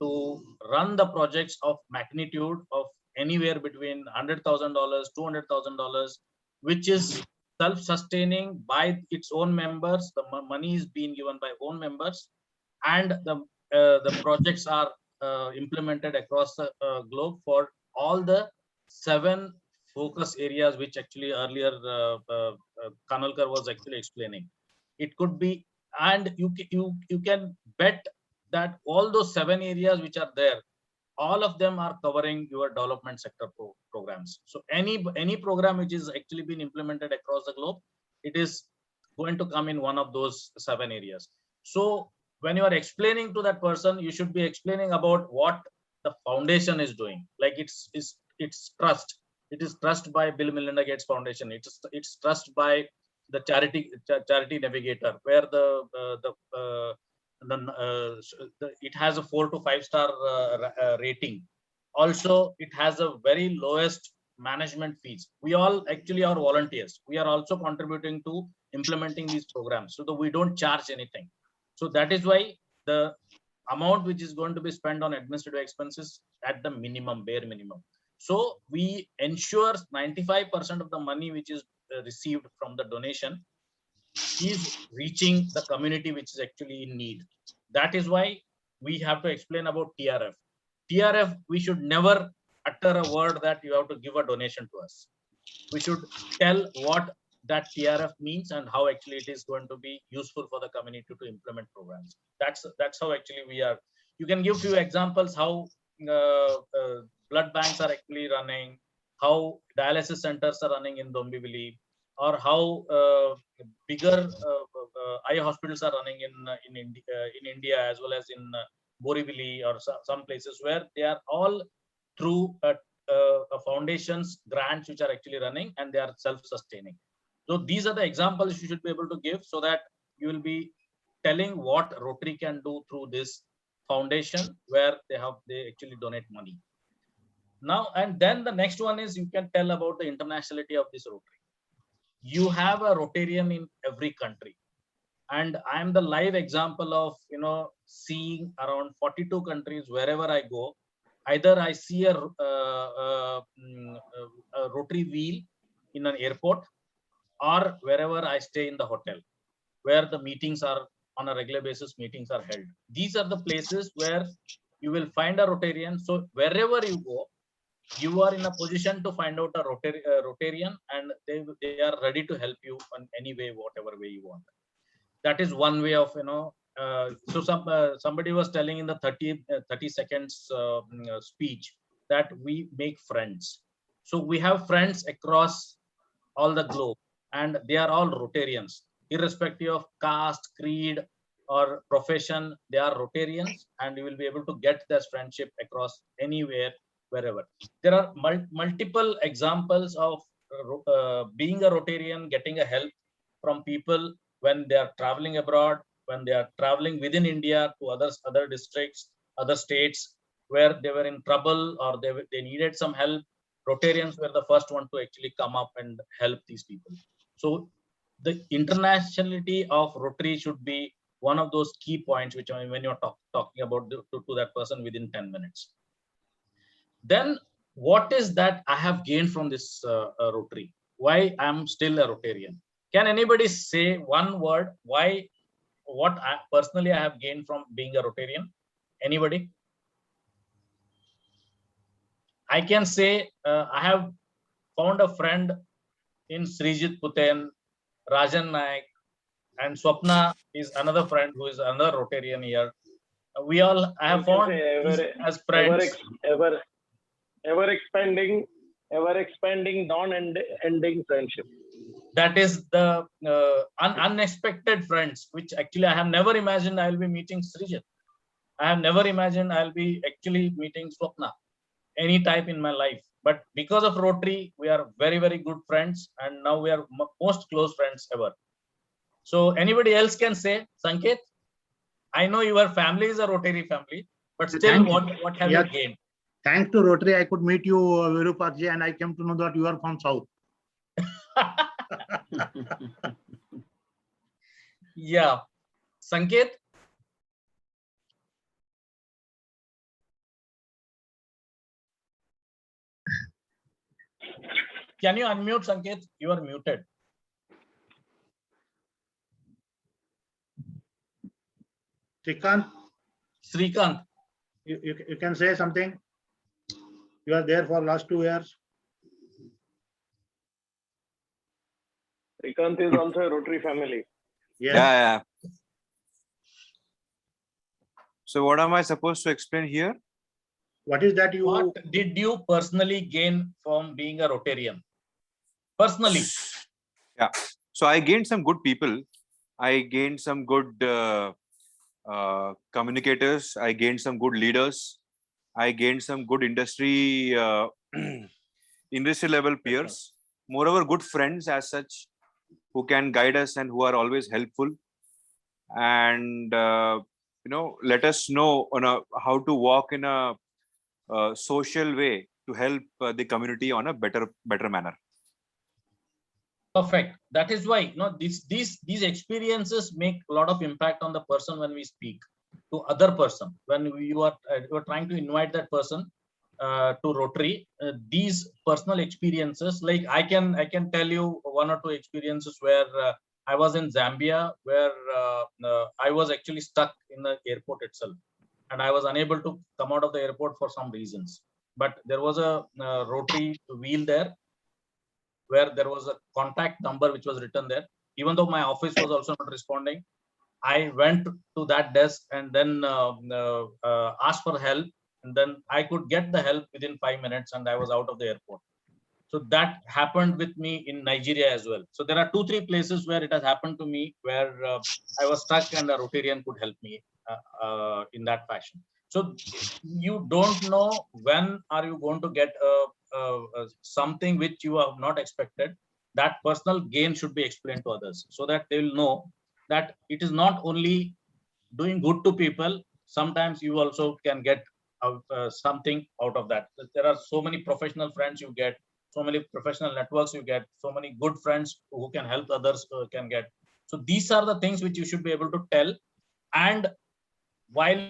to run the projects of magnitude of anywhere between $100,000, $200,000, which is self-sustaining by its own members. The money is being given by own members, and the projects are implemented across the globe for all the 7 focus areas, which actually earlier Kanalkar was actually explaining. It could be, and you can bet that all those 7 areas which are there, all of them are covering your development sector programs. So any program which is actually been implemented across the globe, it is going to come in one of those 7 areas. So when you are explaining to that person, you should be explaining about what the foundation is doing. Like it's trust. It is trust by Bill Melinda Gates Foundation. It's trust by the charity navigator, where it has a 4 to 5 star rating. Also, it has a very lowest management fees. We all actually are volunteers. We are also contributing to implementing these programs, so that we don't charge anything. So that is why the amount which is going to be spent on administrative expenses at the minimum, bare minimum. So we ensure 95% of the money which is received from the donation is reaching the community which is actually in need. That is why we have to explain about TRF. TRF, we should never utter a word that you have to give a donation to us. We should tell what that TRF means and how actually it is going to be useful for the community to implement programs. That's how actually we are. You can give few examples how blood banks are actually running, how dialysis centers are running in Dombivli, or how bigger eye hospitals are running in India as well as in Borivali or some places where they are all through a foundation's grants which are actually running, and they are self-sustaining. So these are the examples you should be able to give, so that you will be telling what Rotary can do through this foundation where they actually donate money. Now, and then the next one is you can tell about the internationality of this Rotary. You have a Rotarian in every country, and I am the live example of seeing around 42 countries wherever I go. Either I see a Rotary wheel in an airport, or wherever I stay in the hotel, where the meetings are on a regular basis, meetings are held. These are the places where you will find a Rotarian. So wherever you go, you are in a position to find out a Rotarian, and they are ready to help you in any way, whatever way you want. That is one way of so somebody was telling in the 30 seconds speech that we make friends. So we have friends across all the globe, and they are all Rotarians. irrespective of caste, creed, or profession, they are Rotarians, and you will be able to get this friendship across anywhere, wherever. There are multiple examples of being a Rotarian, getting a help from people when they are traveling abroad, when they are traveling within India to other districts, other states, where they were in trouble or they needed some help. Rotarians were the first one to actually come up and help these people. So the internationality of Rotary should be one of those key points, which when you're talking about to that person within 10 minutes. Then what is that I have gained from this Rotary? Why I'm still a Rotarian? Can anybody say one word why, what I personally have gained from being a Rotarian? Anybody? I can say I have found a friend in Srijit Puten, Rajan Naik, and Swapna is another friend who is another Rotarian here. We all, I have found as friends. Ever expanding, non-ending friendship. That is the unexpected friends, which actually I have never imagined I will be meeting Srijit. I have never imagined I'll be actually meeting Swapna any time in my life. But because of Rotary, we are very, very good friends, and now we are most close friends ever. So anybody else can say, Sanket, I know your family is a Rotary family, but still, what have you gained? Thanks to Rotary, I could meet you, Viruparji, and I came to know that you are from South. Yeah. Sanket? Can you unmute, Sanket? You are muted. Srikant. You can say something. You are there for last 2 years. Srikant is also a Rotary family. Yes. Yeah. So what am I supposed to explain here? What is that you? What did you personally gain from being a Rotarian? Personally. Yeah. So I gained some good people. I gained some good communicators. I gained some good leaders. I gained some good industry level peers. Moreover, good friends as such, who can guide us and who are always helpful, and let us know how to walk in a social way to help the community on a better manner. Perfect. That is why these experiences make a lot of impact on the person when we speak to other person. When you are trying to invite that person to Rotary, these personal experiences, like I can tell you one or two experiences where I was in Zambia, where I was actually stuck in the airport itself, and I was unable to come out of the airport for some reasons. But there was a Rotary wheel there, where there was a contact number which was written there. Even though my office was also not responding, I went to that desk and then asked for help, and then I could get the help within 5 minutes, and I was out of the airport. So that happened with me in Nigeria as well. So there are 2-3 places where it has happened to me, where I was stuck and a Rotarian could help me in that fashion. So you don't know when are you going to get something which you have not expected. That personal gain should be explained to others, so that they will know that it is not only doing good to people. Sometimes you also can get something out of that. There are so many professional friends you get, so many professional networks you get, so many good friends who can help others can get. So these are the things which you should be able to tell. And while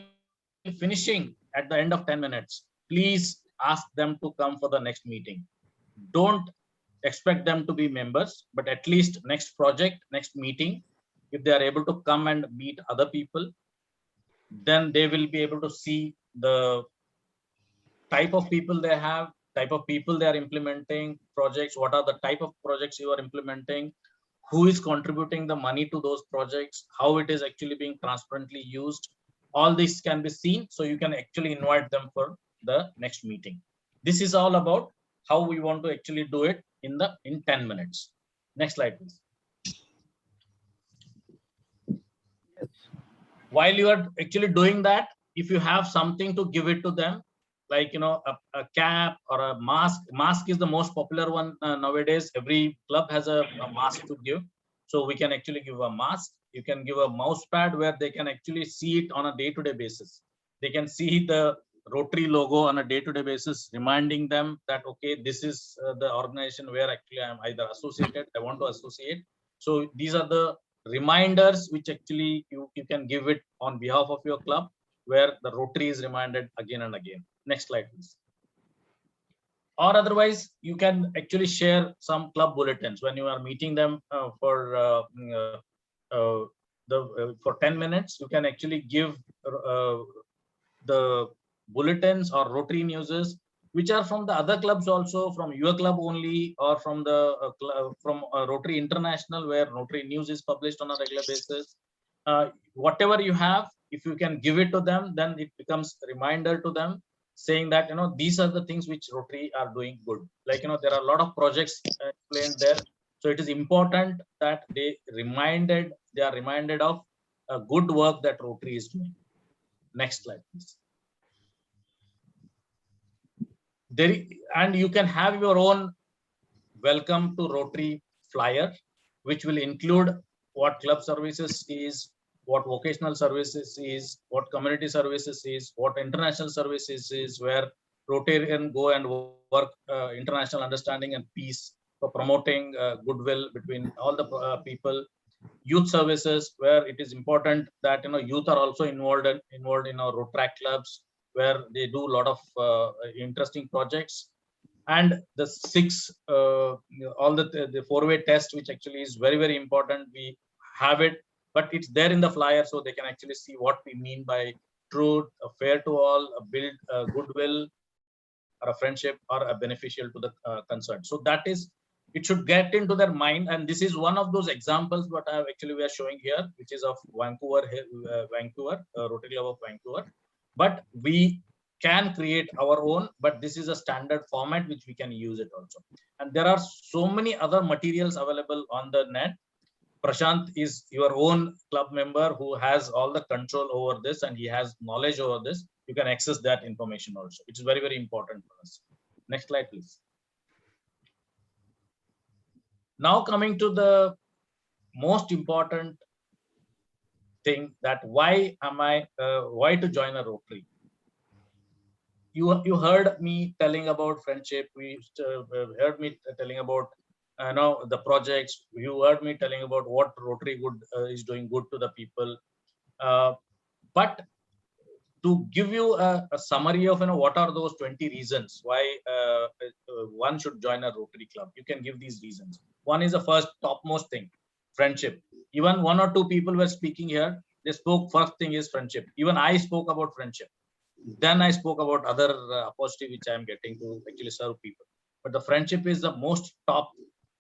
finishing at the end of 10 minutes, please ask them to come for the next meeting. Don't expect them to be members, but at least next project, next meeting, if they are able to come and meet other people, then they will be able to see the type of people they have, type of people they are implementing projects, what are the type of projects you are implementing, who is contributing the money to those projects, how it is actually being transparently used. All this can be seen, so you can actually invite them for the next meeting. This is all about how we want to actually do it in 10 minutes. Next slide, please. while you are actually doing that, if you have something to give it to them, like a cap or a mask is the most popular one nowadays. Every club has a mask to give, so we can actually give a mask. You can give a mouse pad where they can actually see it on a day-to-day basis. They can see the Rotary logo on a day-to-day basis, reminding them that, okay, this is the organization where actually I am either associated, I want to associate. So these are the reminders which actually you can give it on behalf of your club, where the Rotary is reminded again and again. Next slide, please. Or otherwise, you can actually share some club bulletins when you are meeting them for 10 minutes. You can actually give the bulletins or Rotary newses, which are from the other clubs also, from your club only, or from the Rotary International, where Rotary news is published on a regular basis. Whatever you have, if you can give it to them, then it becomes a reminder to them, saying that these are the things which Rotary are doing good. Like there are a lot of projects explained there, so it is important that they are reminded of good work that Rotary is doing. Next slide, please. And you can have your own welcome to Rotary flyer, which will include what club services is, what vocational services is, what community services is, what international services is, where Rotary can go and work international understanding and peace, for promoting goodwill between all the people. Youth services, where it is important that youth are also involved in our Rotary clubs, where they do a lot of interesting projects. And the all the 4-way test, which actually is very, very important. We have it, but it's there in the flyer, so they can actually see what we mean by truth, fair to all, build goodwill, or a friendship, or a beneficial to the concerned. So that is, it should get into their mind. And this is one of those examples what we are showing here, which is of Vancouver, Rotary Club of Vancouver. But we can create our own, but this is a standard format which we can use it also. And there are so many other materials available on the net. Prashant is your own club member who has all the control over this, and he has knowledge over this. You can access that information also. It's very, very important for us. Next slide, please. Now coming to the most important thing, that why to join a Rotary? You heard me telling about friendship. We heard me telling about the projects. You heard me telling about what Rotary is doing good to the people. But to give you a summary of what are those 20 reasons why one should join a Rotary club, you can give these reasons. One is the first topmost thing, friendship. Even 1 or 2 people were speaking here. They spoke, first thing is friendship. Even I spoke about friendship. Then I spoke about other opportunity which I am getting to actually serve people. But the friendship is the most top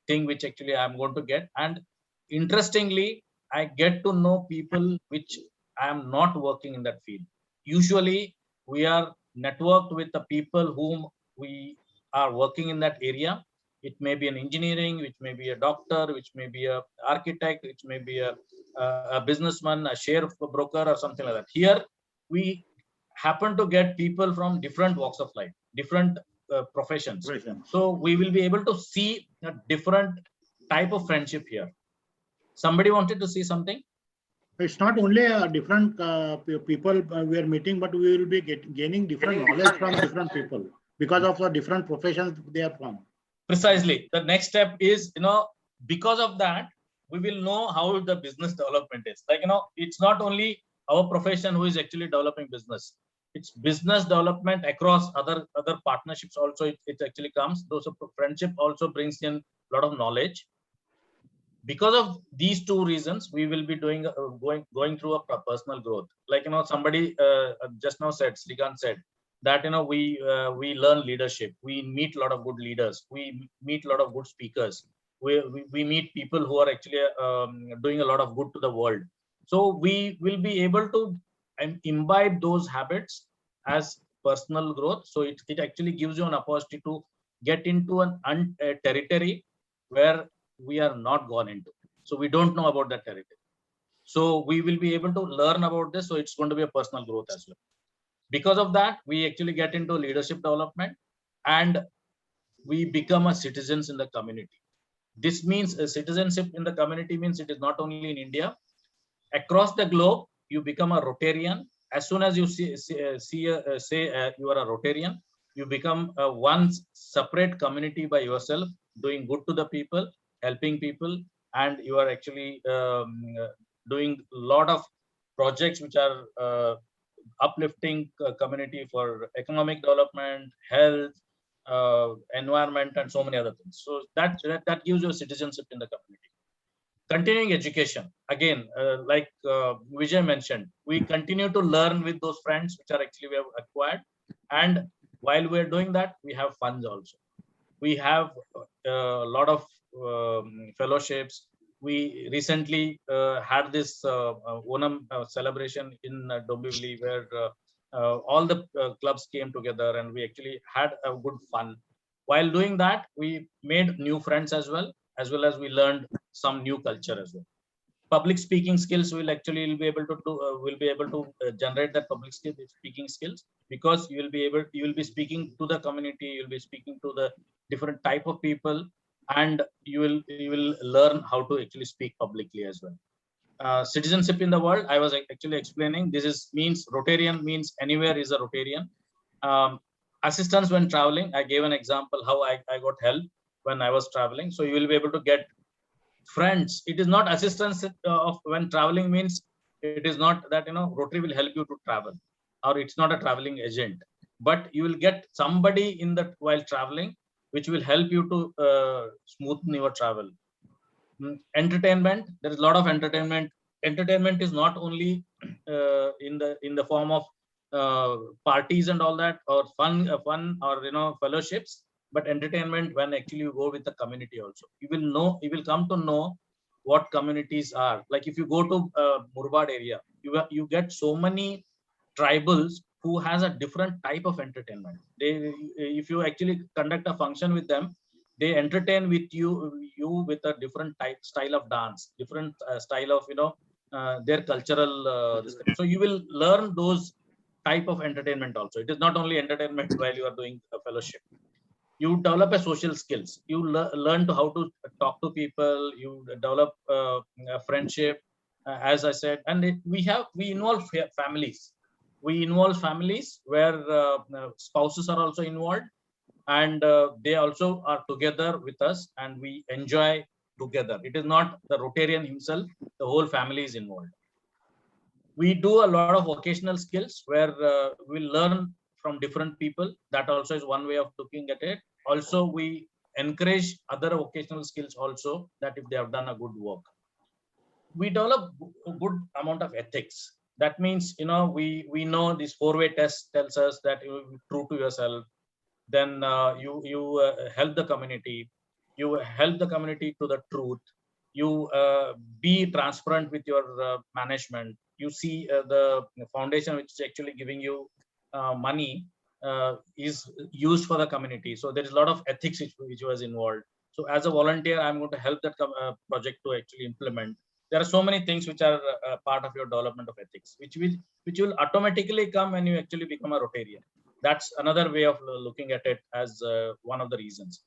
thing which actually I am going to get. And interestingly, I get to know people which I am not working in that field. Usually, we are networked with the people whom we are working in that area. It may be an engineering, which may be a doctor, which may be an architect, which may be a businessman, a share broker, or something like that. Here, we happen to get people from different walks of life, different professions. So we will be able to see a different type of friendship here. Somebody wanted to see something? It's not only different people we are meeting, but we will be gaining different knowledge from different people because of the different professions they are from. Precisely. The next step is, because of that, we will know how the business development is. Like, it's not only our profession who is actually developing business. It's business development across other partnerships also. It actually comes. Those friendship also brings in a lot of knowledge. Because of these 2 reasons, we will be going through a personal growth. Like, somebody just now said, Srikanth said, that we learn leadership. We meet a lot of good leaders. We meet a lot of good speakers. We meet people who are actually doing a lot of good to the world. So we will be able to imbibe those habits as personal growth. So it actually gives you an opportunity to get into a territory where we are not gone into. So we don't know about that territory. So we will be able to learn about this. So it's going to be a personal growth as well. Because of that, we actually get into leadership development and we become a citizens in the community. This means a citizenship in the community means it is not only in India. Across the globe, you become a Rotarian. As soon as you say you are a Rotarian, you become one separate community by yourself, doing good to the people, helping people, and you are actually doing a lot of projects which are uplifting community for economic development, health, environment, and so many other things. So that gives you a citizenship in the community. Continuing education, again, like Vijay mentioned, we continue to learn with those friends which are actually we have acquired, and while we're doing that, we have funds also. We have a lot of fellowships. We recently had this Onam celebration in Dombivli, where all the clubs came together and we actually had a good fun. While doing that, we made new friends as well as we learned some new culture as well. Public speaking skills will actually be able to do, generate that public speaking skills, because you will be speaking to the community, you'll be speaking to the different type of people, and you will learn how to actually speak publicly as well. Citizenship in the world, I was actually explaining, this means Rotarian means anywhere is a Rotarian. Assistance when traveling, I gave an example how I got help when I was traveling. So you will be able to get friends. It is not assistance of when traveling means it is not that Rotary will help you to travel, or it's not a traveling agent, but you will get somebody in that while traveling which will help you to smoothen your travel. Entertainment, there is a lot of entertainment. Entertainment is not only in the form of parties and all that, or fun or fellowships, but entertainment when actually you go with the community also. You will come to know what communities are. Like if you go to Murbad area, you get so many tribals who has a different type of entertainment. If you actually conduct a function with them, they entertain with you with a different style of dance, different style of their cultural. So you will learn those type of entertainment also. It is not only entertainment while you are doing a fellowship. You develop a social skills. You learn to how to talk to people. You develop a friendship, as I said, and we involve families. We involve families where spouses are also involved, and they also are together with us, and we enjoy together. It is not the Rotarian himself; the whole family is involved. We do a lot of vocational skills where we learn from different people. That also is one way of looking at it. Also, we encourage other vocational skills also, that if they have done a good work. We develop a good amount of ethics. That means, we know this 4-way test tells us that you be true to yourself. Then you help the community. You help the community to the truth. You be transparent with your management. You see the foundation which is actually giving you money is used for the community. So there is a lot of ethics which was involved. So as a volunteer, I'm going to help that project to actually implement. There are so many things which are part of your development of ethics, which will automatically come when you actually become a Rotarian. That's another way of looking at it as one of the reasons.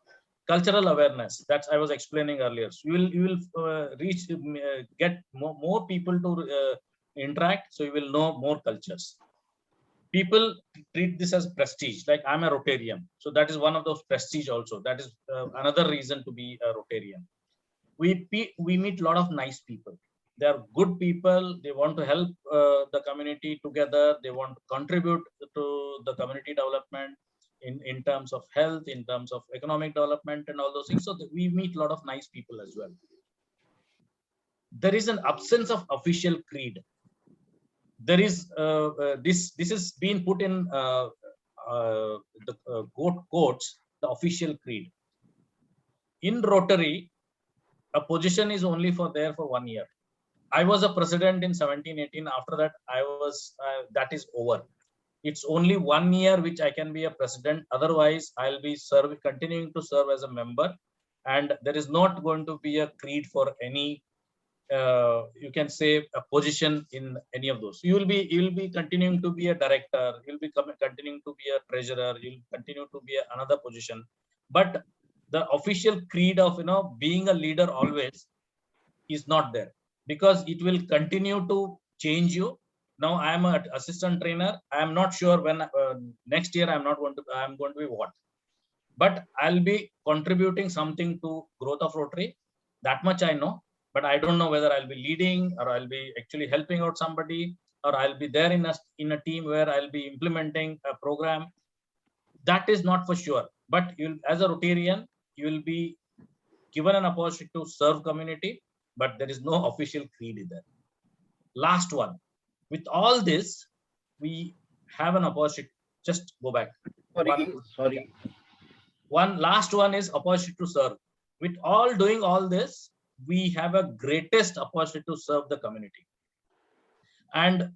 Cultural awareness, that's I was explaining earlier. So you will get more people to interact, so you will know more cultures. People treat this as prestige, like I'm a Rotarian, so that is one of those prestige also. That is another reason to be a Rotarian. We meet a lot of nice people. They are good people. They want to help the community together. They want to contribute to the community development in terms of health, in terms of economic development, and all those things. So we meet a lot of nice people as well. There is an absence of official creed. There is this is being put in the quotes, the official creed. In Rotary, a position is only there for 1 year. I was a president in 17-18. After that, I was that is over. It's only 1 year which I can be a president. Otherwise, I'll be continuing to serve as a member, and there is not going to be a creed for any you can say a position in any of those. You will be continuing to be a director. You'll be continuing to be a treasurer. You'll continue to be another position. But the official creed of being a leader always is not there, because it will continue to change you. Now I am an assistant trainer. I am not sure when next year I'm going to be what, but I'll be contributing something to growth of Rotary. That much I know, but I don't know whether I'll be leading or I'll be actually helping out somebody, or I'll be there in a team where I'll be implementing a program. That is not for sure. But as a Rotarian, you will be given an opportunity to serve community, but there is no official creed in there. Last one. With all this, we have an opportunity. Just go back. Sorry. One last one is opportunity to serve. With doing all this, we have a greatest opportunity to serve the community. And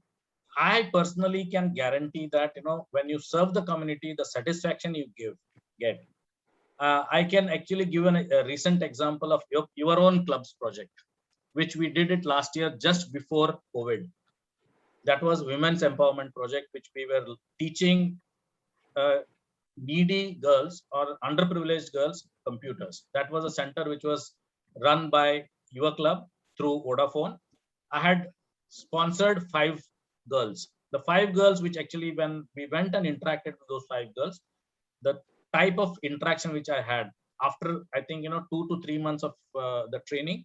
I personally can guarantee that when you serve the community, the satisfaction you get. I can actually give a recent example of your own club's project, which we did it last year just before COVID. That was Women's Empowerment Project, which we were teaching needy girls or underprivileged girls computers. That was a center which was run by your club through Vodafone. I had sponsored 5 girls. The 5 girls, which actually when we went and interacted with those 5 girls, the type of interaction which I had after, I think 2 to 3 months of the training,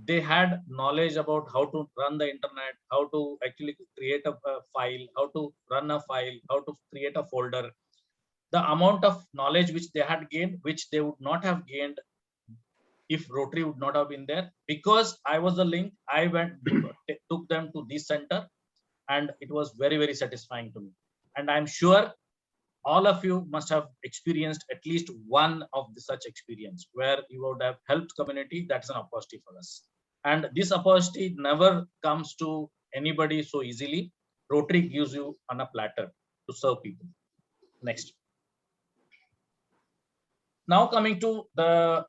they had knowledge about how to run the internet, how to actually create a file, how to run a file, how to create a folder. The amount of knowledge which they had gained, which they would not have gained if Rotary would not have been there. Because I was the link, I took them to this center, and it was very, very satisfying to me. And I'm sure all of you must have experienced at least one of such experience where you would have helped community. That's an opportunity for us. And this opportunity never comes to anybody so easily. Rotary gives you on a platter to serve people. Next. Now coming to the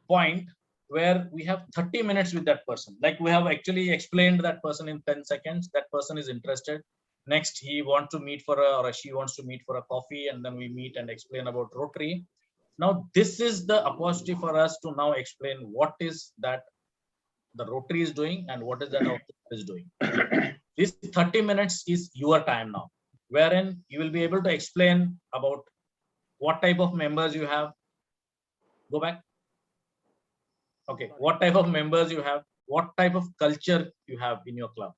point where we have 30 minutes with that person. Like we have actually explained that person in 10 seconds. That person is interested. Next, he wants to meet or she wants to meet for a coffee, and then we meet and explain about Rotary. Now, this is the opportunity for us to now explain what is that the Rotary is doing and what is that our is doing. This 30 minutes is your time now, wherein you will be able to explain about what type of members you have. Go back. Okay, what type of members you have, what type of culture you have in your club.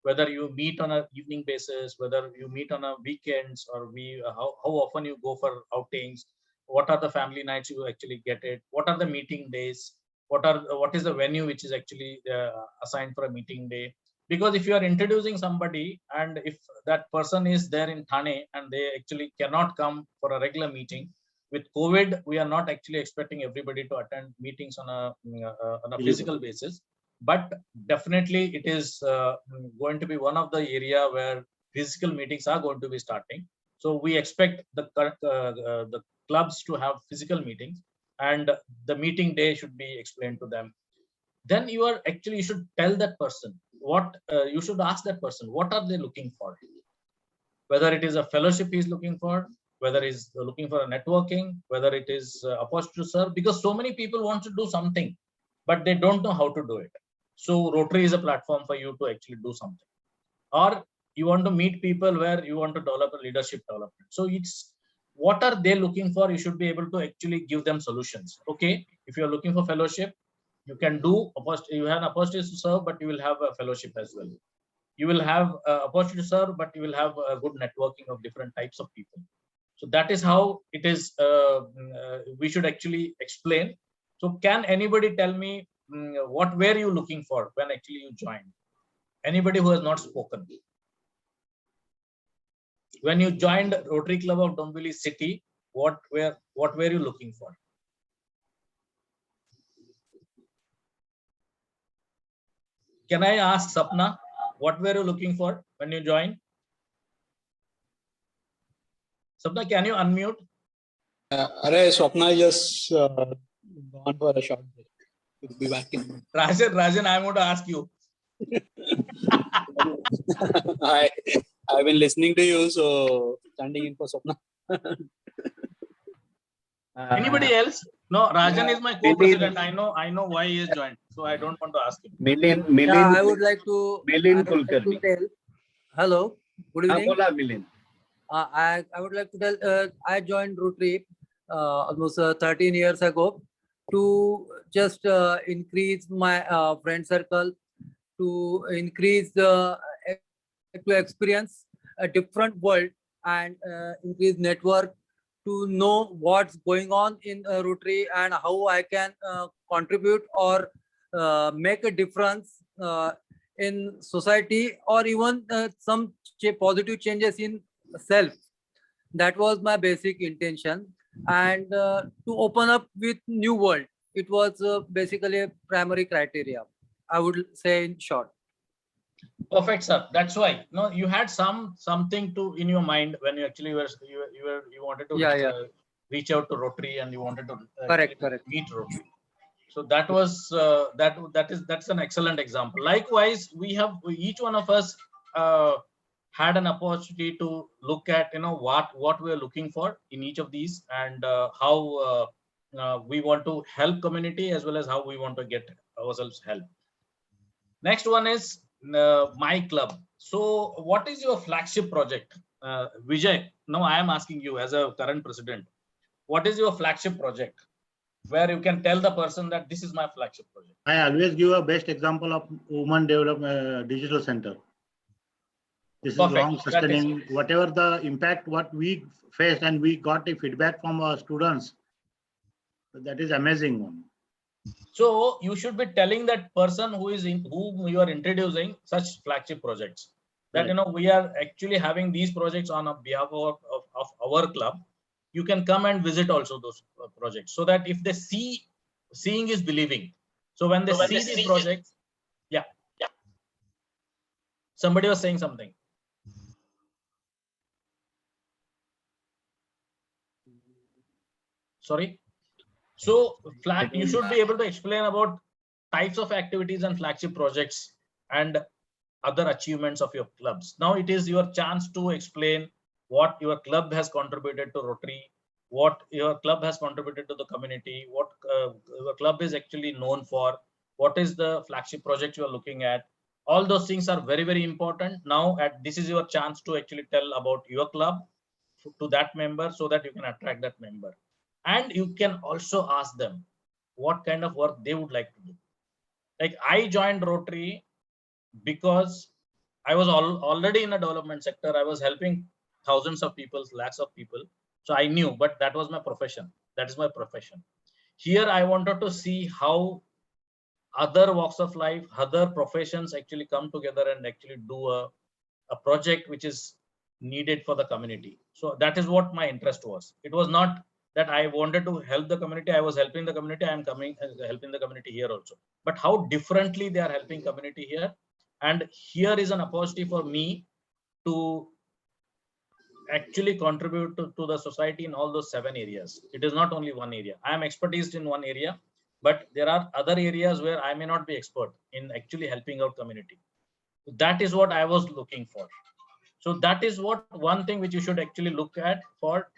Whether you meet on an evening basis, whether you meet on a weekends, or how often you go for outings, what are the family nights you actually get it, what are the meeting days, what is the venue which is actually assigned for a meeting day. Because if you are introducing somebody and if that person is there in Thane and they actually cannot come for a regular meeting, with COVID, we are not actually expecting everybody to attend meetings on a physical basis. But definitely it is going to be one of the area where physical meetings are going to be starting. So we expect the clubs to have physical meetings, and the meeting day should be explained to them. Then you should tell that person what you should ask that person, what are they looking for? Whether it is a fellowship he's looking for, whether he's looking for a networking, whether it is opportunity to serve, because so many people want to do something, but they don't know how to do it. So Rotary is a platform for you to actually do something. Or you want to meet people where you want to develop a leadership development. So it's what are they looking for? You should be able to actually give them solutions. Okay, if you're looking for fellowship, you can do, you have an opportunity to serve, but you will have a fellowship as well. You will have opportunity to serve, but you will have a good networking of different types of people. So that is how it is, we should actually explain. So can anybody tell me what were you looking for when actually you joined? Anybody who has not spoken. When you joined Rotary Club of Dombivli City, what were you looking for? Can I ask Sapna, what were you looking for when you joined? Sapna, can you unmute? Swapna just gone for a short break. We'll be back in. Rajan, I'm going to ask you. I've been listening to you, so standing in for Swapna. Anybody else? No, Rajan is my co-president. I know why he has joined, so I don't want to ask him. Milind, I would like to Milind I would like to Kulkarni. tell. Hello, good हाँ, evening. बोला Milind. I would like to tell. I joined Rotary almost 13 years ago to just increase my friend circle, to increase to experience a different world and increase network, to know what's going on in Rotary and how I can contribute or make a difference in society, or even some positive changes in self. That was my basic intention, and to open up with new world. It was basically a primary criteria, I would say in short. Perfect, sir. That's why. No, you had something to in your mind when you actually you wanted to reach out to Rotary, and you wanted to Correct. meet Rotary. So that was that's an excellent example. Likewise, each one of us had an opportunity to look at what we are looking for in each of these, and how we want to help community, as well as how we want to get ourselves help. Next one is My Club. So what is your flagship project? Vijay, now I am asking you as a current president, what is your flagship project where you can tell the person that this is my flagship project? I always give a best example of Women Development Digital Center. This Perfect. is long sustaining. Whatever the impact what we faced, and we got the feedback from our students. That is amazing one. So you should be telling that person whom you are introducing such flagship projects, that we are actually having these projects on behalf of our club. You can come and visit also those projects, so that if they seeing is believing. So when they see these projects, yeah. Somebody was saying something. Sorry. So you should be able to explain about types of activities and flagship projects and other achievements of your clubs. Now it is your chance to explain what your club has contributed to Rotary, what your club has contributed to the community, what your club is actually known for, what is the flagship project you are looking at. All those things are very, very important. Now this is your chance to actually tell about your club to that member, so that you can attract that member. And you can also ask them what kind of work they would like to do. Like, I joined Rotary because I was already in a development sector. I was helping thousands of people, lakhs of people. So I knew, but that was my profession. That is my profession. Here I wanted to see how other walks of life, other professions actually come together and actually do a project which is needed for the community. So that is what my interest was. It was not that I wanted to help the community. I was helping the community. I am helping the community here also. But how differently they are helping community here. And here is an opportunity for me to actually contribute to the society in all those 7 areas. It is not only one area. I am expertised in one area, but there are other areas where I may not be expert in actually helping out community. That is what I was looking for. So that is one thing which you should actually look at for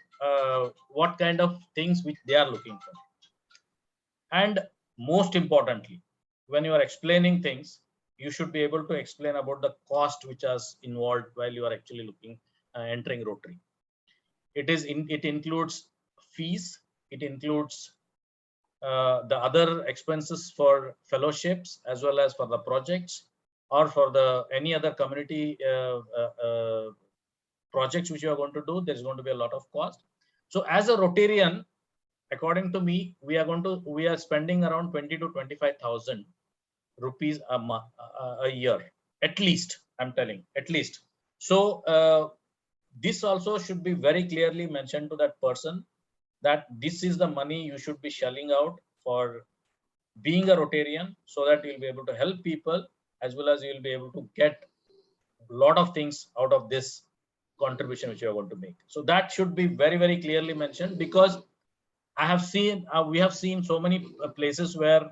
what kind of things which they are looking for. And most importantly, when you are explaining things, you should be able to explain about the cost which is involved while you are actually entering Rotary. It includes fees, it includes the other expenses for fellowships, as well as for the projects, or for any other community projects which you are going to do. There's going to be a lot of cost. So as a Rotarian, according to me, we are spending around 20 to 25,000 rupees a year, at least. I'm telling, at least. So this also should be very clearly mentioned to that person, that this is the money you should be shelling out for being a Rotarian, so that you'll be able to help people, as well as you'll be able to get a lot of things out of this contribution which you are going to make. So that should be very, very clearly mentioned, because we have seen so many places where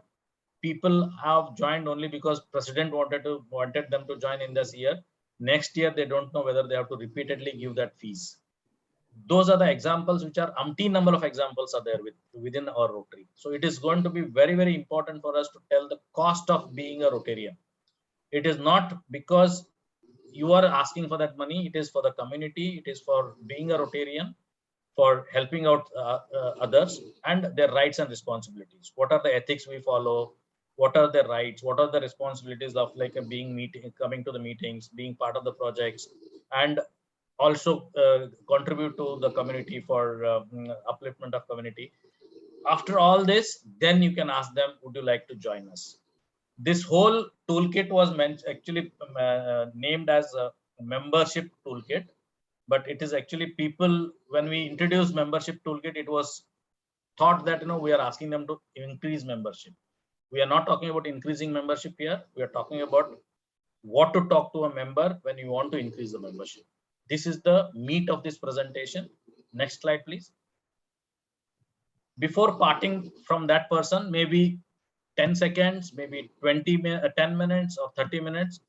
people have joined only because president wanted them to join in this year. Next year, they don't know whether they have to repeatedly give that fees. Those are the examples, which are umpteen number of examples are there within our Rotary. So it is going to be very, very important for us to tell the cost of being a Rotarian. It is not because you are asking for that money. It is for the community. It is for being a Rotarian, for helping out others, and their rights and responsibilities. What are the ethics we follow? What are the rights? What are the responsibilities of like a coming to the meetings, being part of the projects, and also contribute to the community for upliftment of community. After all this, then you can ask them, would you like to join us? This whole toolkit was actually named as a membership toolkit, but it is actually people, when we introduced membership toolkit, it was thought that, we are asking them to increase membership. We are not talking about increasing membership here. We are talking about what to talk to a member when you want to increase the membership. This is the meat of this presentation. Next slide, please. Before parting from that person, maybe 10 seconds, maybe 10 minutes or 30 minutes,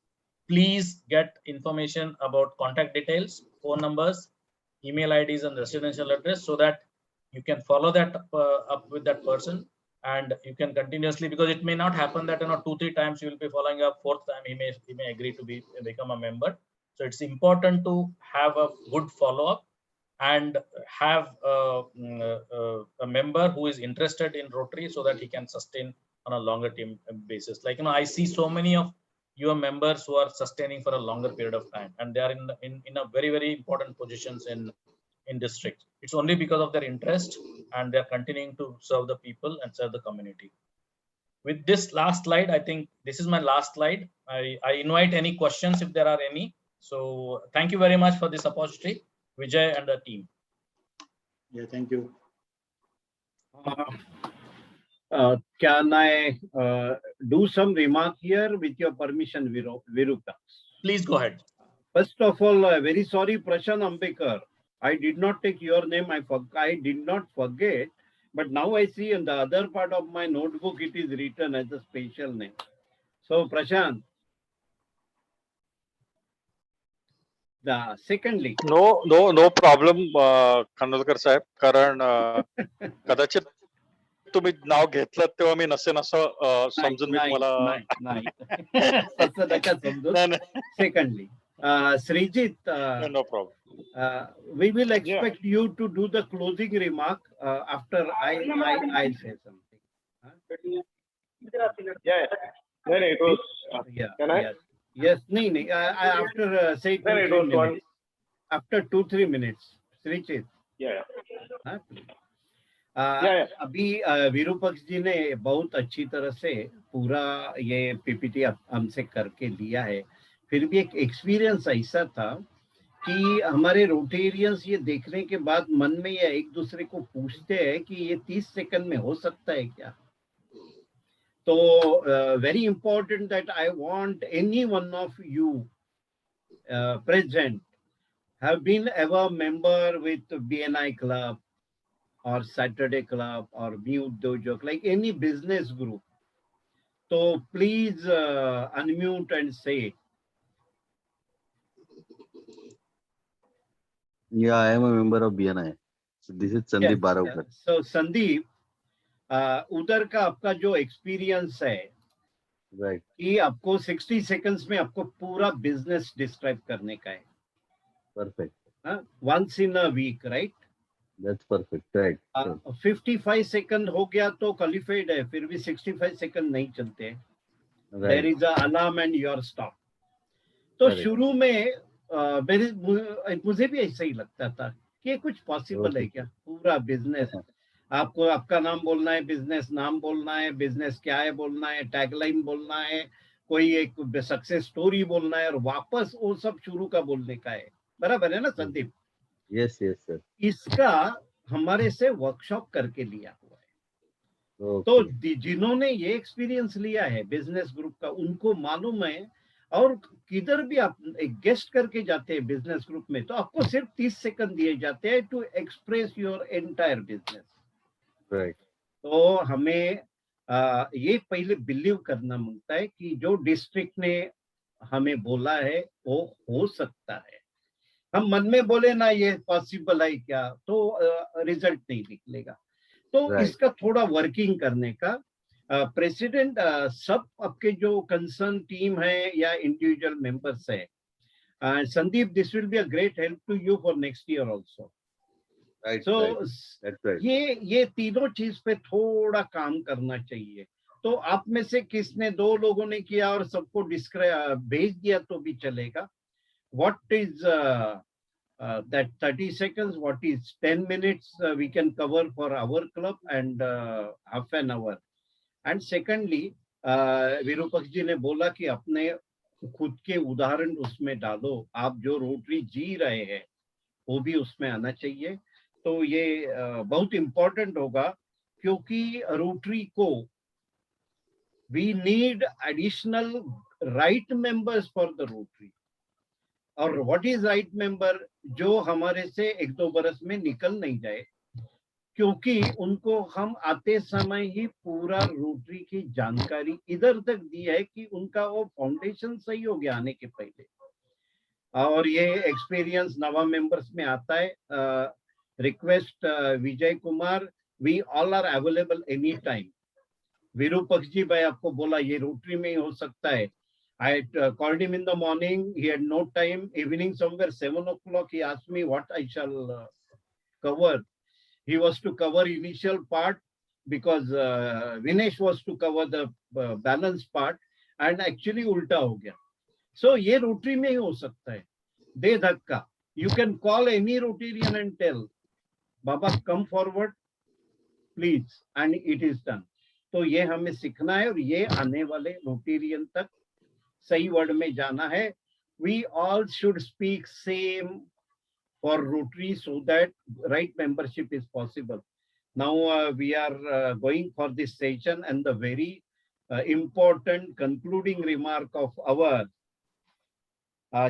please get information about contact details, phone numbers, email IDs, and residential address, so that you can follow that up with that person, and you can continuously, because it may not happen that 2-3 times you will be following up. Fourth time he may agree to become a member. So it's important to have a good follow-up and have a member who is interested in Rotary, so that he can sustain on a longer term basis. Like, I see so many of your members who are sustaining for a longer period of time, and they are in a very, very important positions in district. It's only because of their interest, and they're continuing to serve the people and serve the community. With this last slide, I think this is my last slide. I invite any questions if there are any. So thank you very much for this opportunity, Vijay and the team. Yeah, thank you. Can I do some remark here with your permission, Virupa? Please go ahead. First of all, very sorry, Prashant Ambekar. I did not take your name. I did not forget, but now I see in the other part of my notebook it is written as a special name. So Prashant. Secondly. No problem, Khanolkar साहेब, कारण कदाचित तुम्ही नाव घेतलं तेव्हा मी नसेन असं समजून मी तुम्हाला असं नका समजू. Secondly, Srijit, no problem. We will expect you to do the closing remark after I say something. Yeah. Then it was. Can I? Yes. No. After say 2-3 minutes. After 2-3 minutes, Srijit. Yeah. अभी विरूपक्ष जी ने बहुत अच्छी तरह से पूरा ये PPT हमसे करके लिया है. फिर भी एक एक्सपीरियंस ऐसा था कि हमारे रोटेरियंस ये देखने के बाद मन में ये एक दूसरे को पूछते हैं कि ये 30 सेकंड में हो सकता है क्या. तो very important that I want any one of you present have been ever member with BNI Club or Saturday Club or Mute Dojo, like any business group. So please unmute and say. Yeah, I am a member of BNI. So this is Sandeep Baravkar. So Sandeep, उधर का आपका जो experience है, right, कि आपको 60 seconds में आपको पूरा बिजनेस डिस्क्राइब करने का है. Perfect. Once in a week, right? That's perfect. Right. 55 second हो गया तो क्वालिफाइड है. फिर भी 65 सेकंड नहीं चलते हैं. Right. There is a alarm and your stop. तो शुरू में मुझे भी ऐसा ही लगता था कि ये कुछ पॉसिबल है क्या, पूरा बिजनेस. आपको आपका नाम बोलना है, बिजनेस नाम बोलना है, बिजनेस क्या है बोलना है, टैगलाइन बोलना है, कोई एक सक्सेस स्टोरी बोलना है, और वापस वो सब शुरू का बोलने का है. बराबर है ना संदीप? Yes, sir. इसका हमारे से वर्कशॉप करके लिया हुआ है. तो जिन्होंने ये एक्सपीरियंस लिया है बिजनेस ग्रुप का, उनको मालूम है. और किधर भी आप एक गेस्ट करके जाते हैं बिजनेस ग्रुप में, तो आपको सिर्फ 30 सेकंड दिए जाते हैं to express your entire business. Right. तो हमें ये पहले बिलीव करना मांगता है कि जो डिस्ट्रिक्ट ने हमें बोला है वो हो सकता है। हम मन में बोले ना ये पॉसिबल है क्या, तो रिजल्ट नहीं निकलेगा। तो Right. इसका थोड़ा वर्किंग करने का प्रेसिडेंट सब आपके जो कंसर्न टीम है या इंडिविजुअल मेंबर्स है, Sandeep, this will be a great help to you for next year also. Right. So Right. That's right. ये तीनों चीज पे थोड़ा काम करना चाहिए। तो आप में से किसने, 2 लोगों ने किया और सबको डिस्क्राइब भेज दिया तो भी चलेगा। What is that 30 seconds, what is 10 minutes we can cover for our club and half an hour. And secondly, Virupaksha ji ने बोला कि अपने खुद के उदाहरण उसमें डालो, आप जो रोटरी जी रहे हैं वो भी उसमें आना चाहिए। तो ये बहुत इंपॉर्टेंट होगा, क्योंकि रोटरी को we need additional right members for the Rotary. और व्हाट इज राइट मेंबर, जो हमारे से 1-2 बरस में निकल नहीं जाए, क्योंकि उनको हम आते समय ही पूरा रोटरी की जानकारी इधर तक दी है कि उनका वो फाउंडेशन सही हो गया आने के पहले। और ये एक्सपीरियंस नवा मेंबर्स में आता है। Request Vijay Kumar, we all are available any time. Virupaksha ji भाई आपको बोला ये रोटरी में ही हो सकता है। I called him in the morning. He had no time. Evening, somewhere 7 o'clock, he asked me what I shall cover. He was to cover initial part because Vinesh was to cover the balance part, and actually ulta ho gaya. So ये Rotary में ही हो सकता है। दे धक्का। You can call any Rotarian and tell, Baba come forward, please, and it is done. तो ये हमें सीखना है और ये आने वाले Rotarian तक सही वर्ड में जाना है। We all should speak same for Rotary so that right membership is possible. Now we are going for this session, and the very important concluding remark of our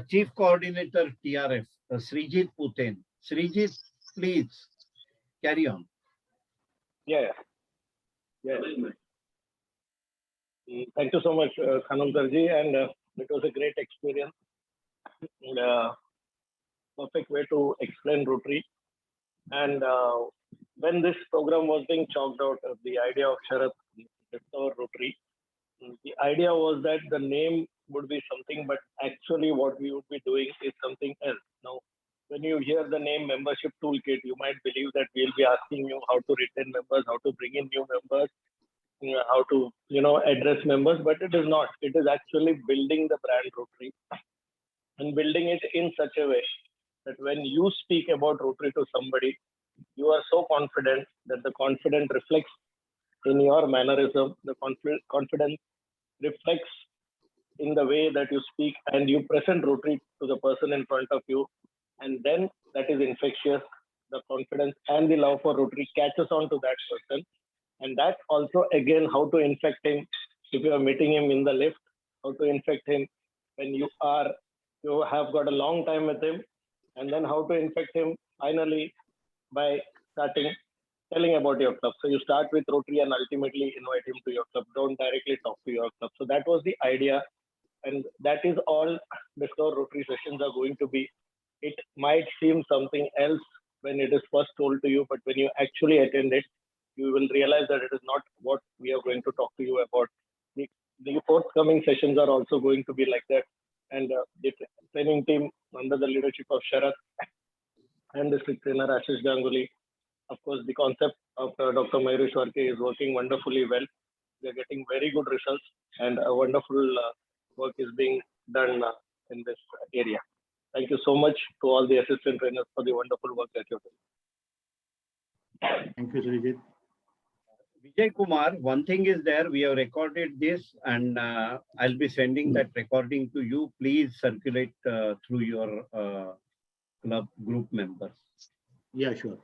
Chief Coordinator TRF, Srijit Puten. Srijit, please carry on. Yeah. Thank you so much, Khanulkar ji, and it was a great experience. And, perfect way to explain Rotary. And when this program was being chalked out, the idea of Sharath Restore Rotary, the idea was that the name would be something, but actually what we would be doing is something else. Now, when you hear the name Membership Toolkit, you might believe that we'll be asking you how to retain members, how to bring in new members, how to address members, but it is not. It is actually building the brand Rotary and building it in such a way that when you speak about Rotary to somebody, you are so confident that the confidence reflects in your mannerism. The confidence reflects in the way that you speak, and you present Rotary to the person in front of you, and then that is infectious. The confidence and the love for Rotary catches on to that person. And that also, again, how to infect him if you are meeting him in the lift, how to infect him when you have got a long time with him, and then how to infect him finally by telling about your club. So you start with Rotary and ultimately invite him to your club. Don't directly talk to your club. So that was the idea. And that is all Restore Rotary sessions are going to be. It might seem something else when it is first told to you, but when you actually attend it, you will realize that it is not what we are going to talk to you about. The forthcoming sessions are also going to be like that. And the training team under the leadership of Sharath and district trainer Ashish Ganguly, of course, the concept of Dr. Mayuresh Warke is working wonderfully well. We are getting very good results, and a wonderful work is being done in this area. Thank you so much to all the assistant trainers for the wonderful work that you're doing. Thank you, Srijit. Vijay Kumar, one thing is there, we have recorded this, and I'll be sending that recording to you. Please circulate through your club group members. Yeah, sure.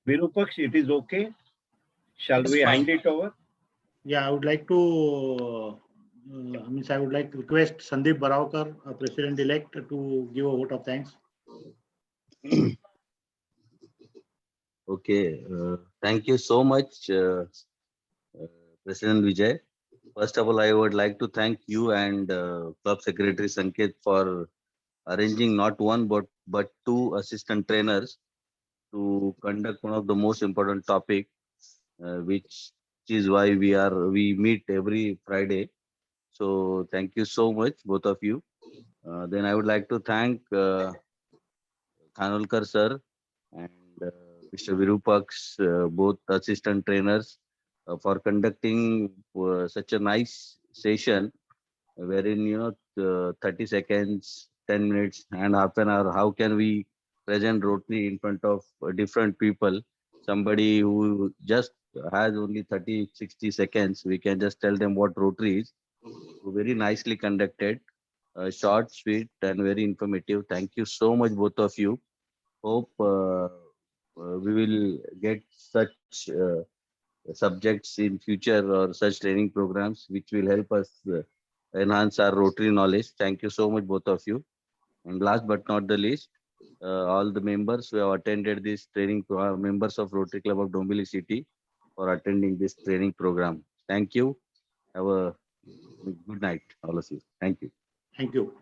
Virupaksh, it is okay? Shall It's we fine. hand it over? Yeah, I would like to request Sandeep Baravkar, President-elect, to give a vote of thanks. Okay, thank you so much, President Vijay. First of all, I would like to thank you and Club Secretary Sanket for arranging not one but two assistant trainers to conduct one of the most important topic, which is why we meet every Friday. So thank you so much, both of you. Then I would like to thank Khanolkar sir and Mr. Virupaks, both assistant trainers, for conducting such a nice session wherein 30 seconds, 10 minutes, and half an hour. How can we present Rotary in front of different people? Somebody who just has only 30, 60 seconds, we can just tell them what Rotary is. Very nicely conducted, short, sweet, and very informative. Thank you so much, both of you. Hope we will get such subjects in future or such training programs which will help us enhance our Rotary knowledge. Thank you so much, both of you. And last but not the least, all the members who have attended this training, members of Rotary Club of Dombivli City, for attending this training program. Thank you. Have a good night, all of you. Thank you. Thank you.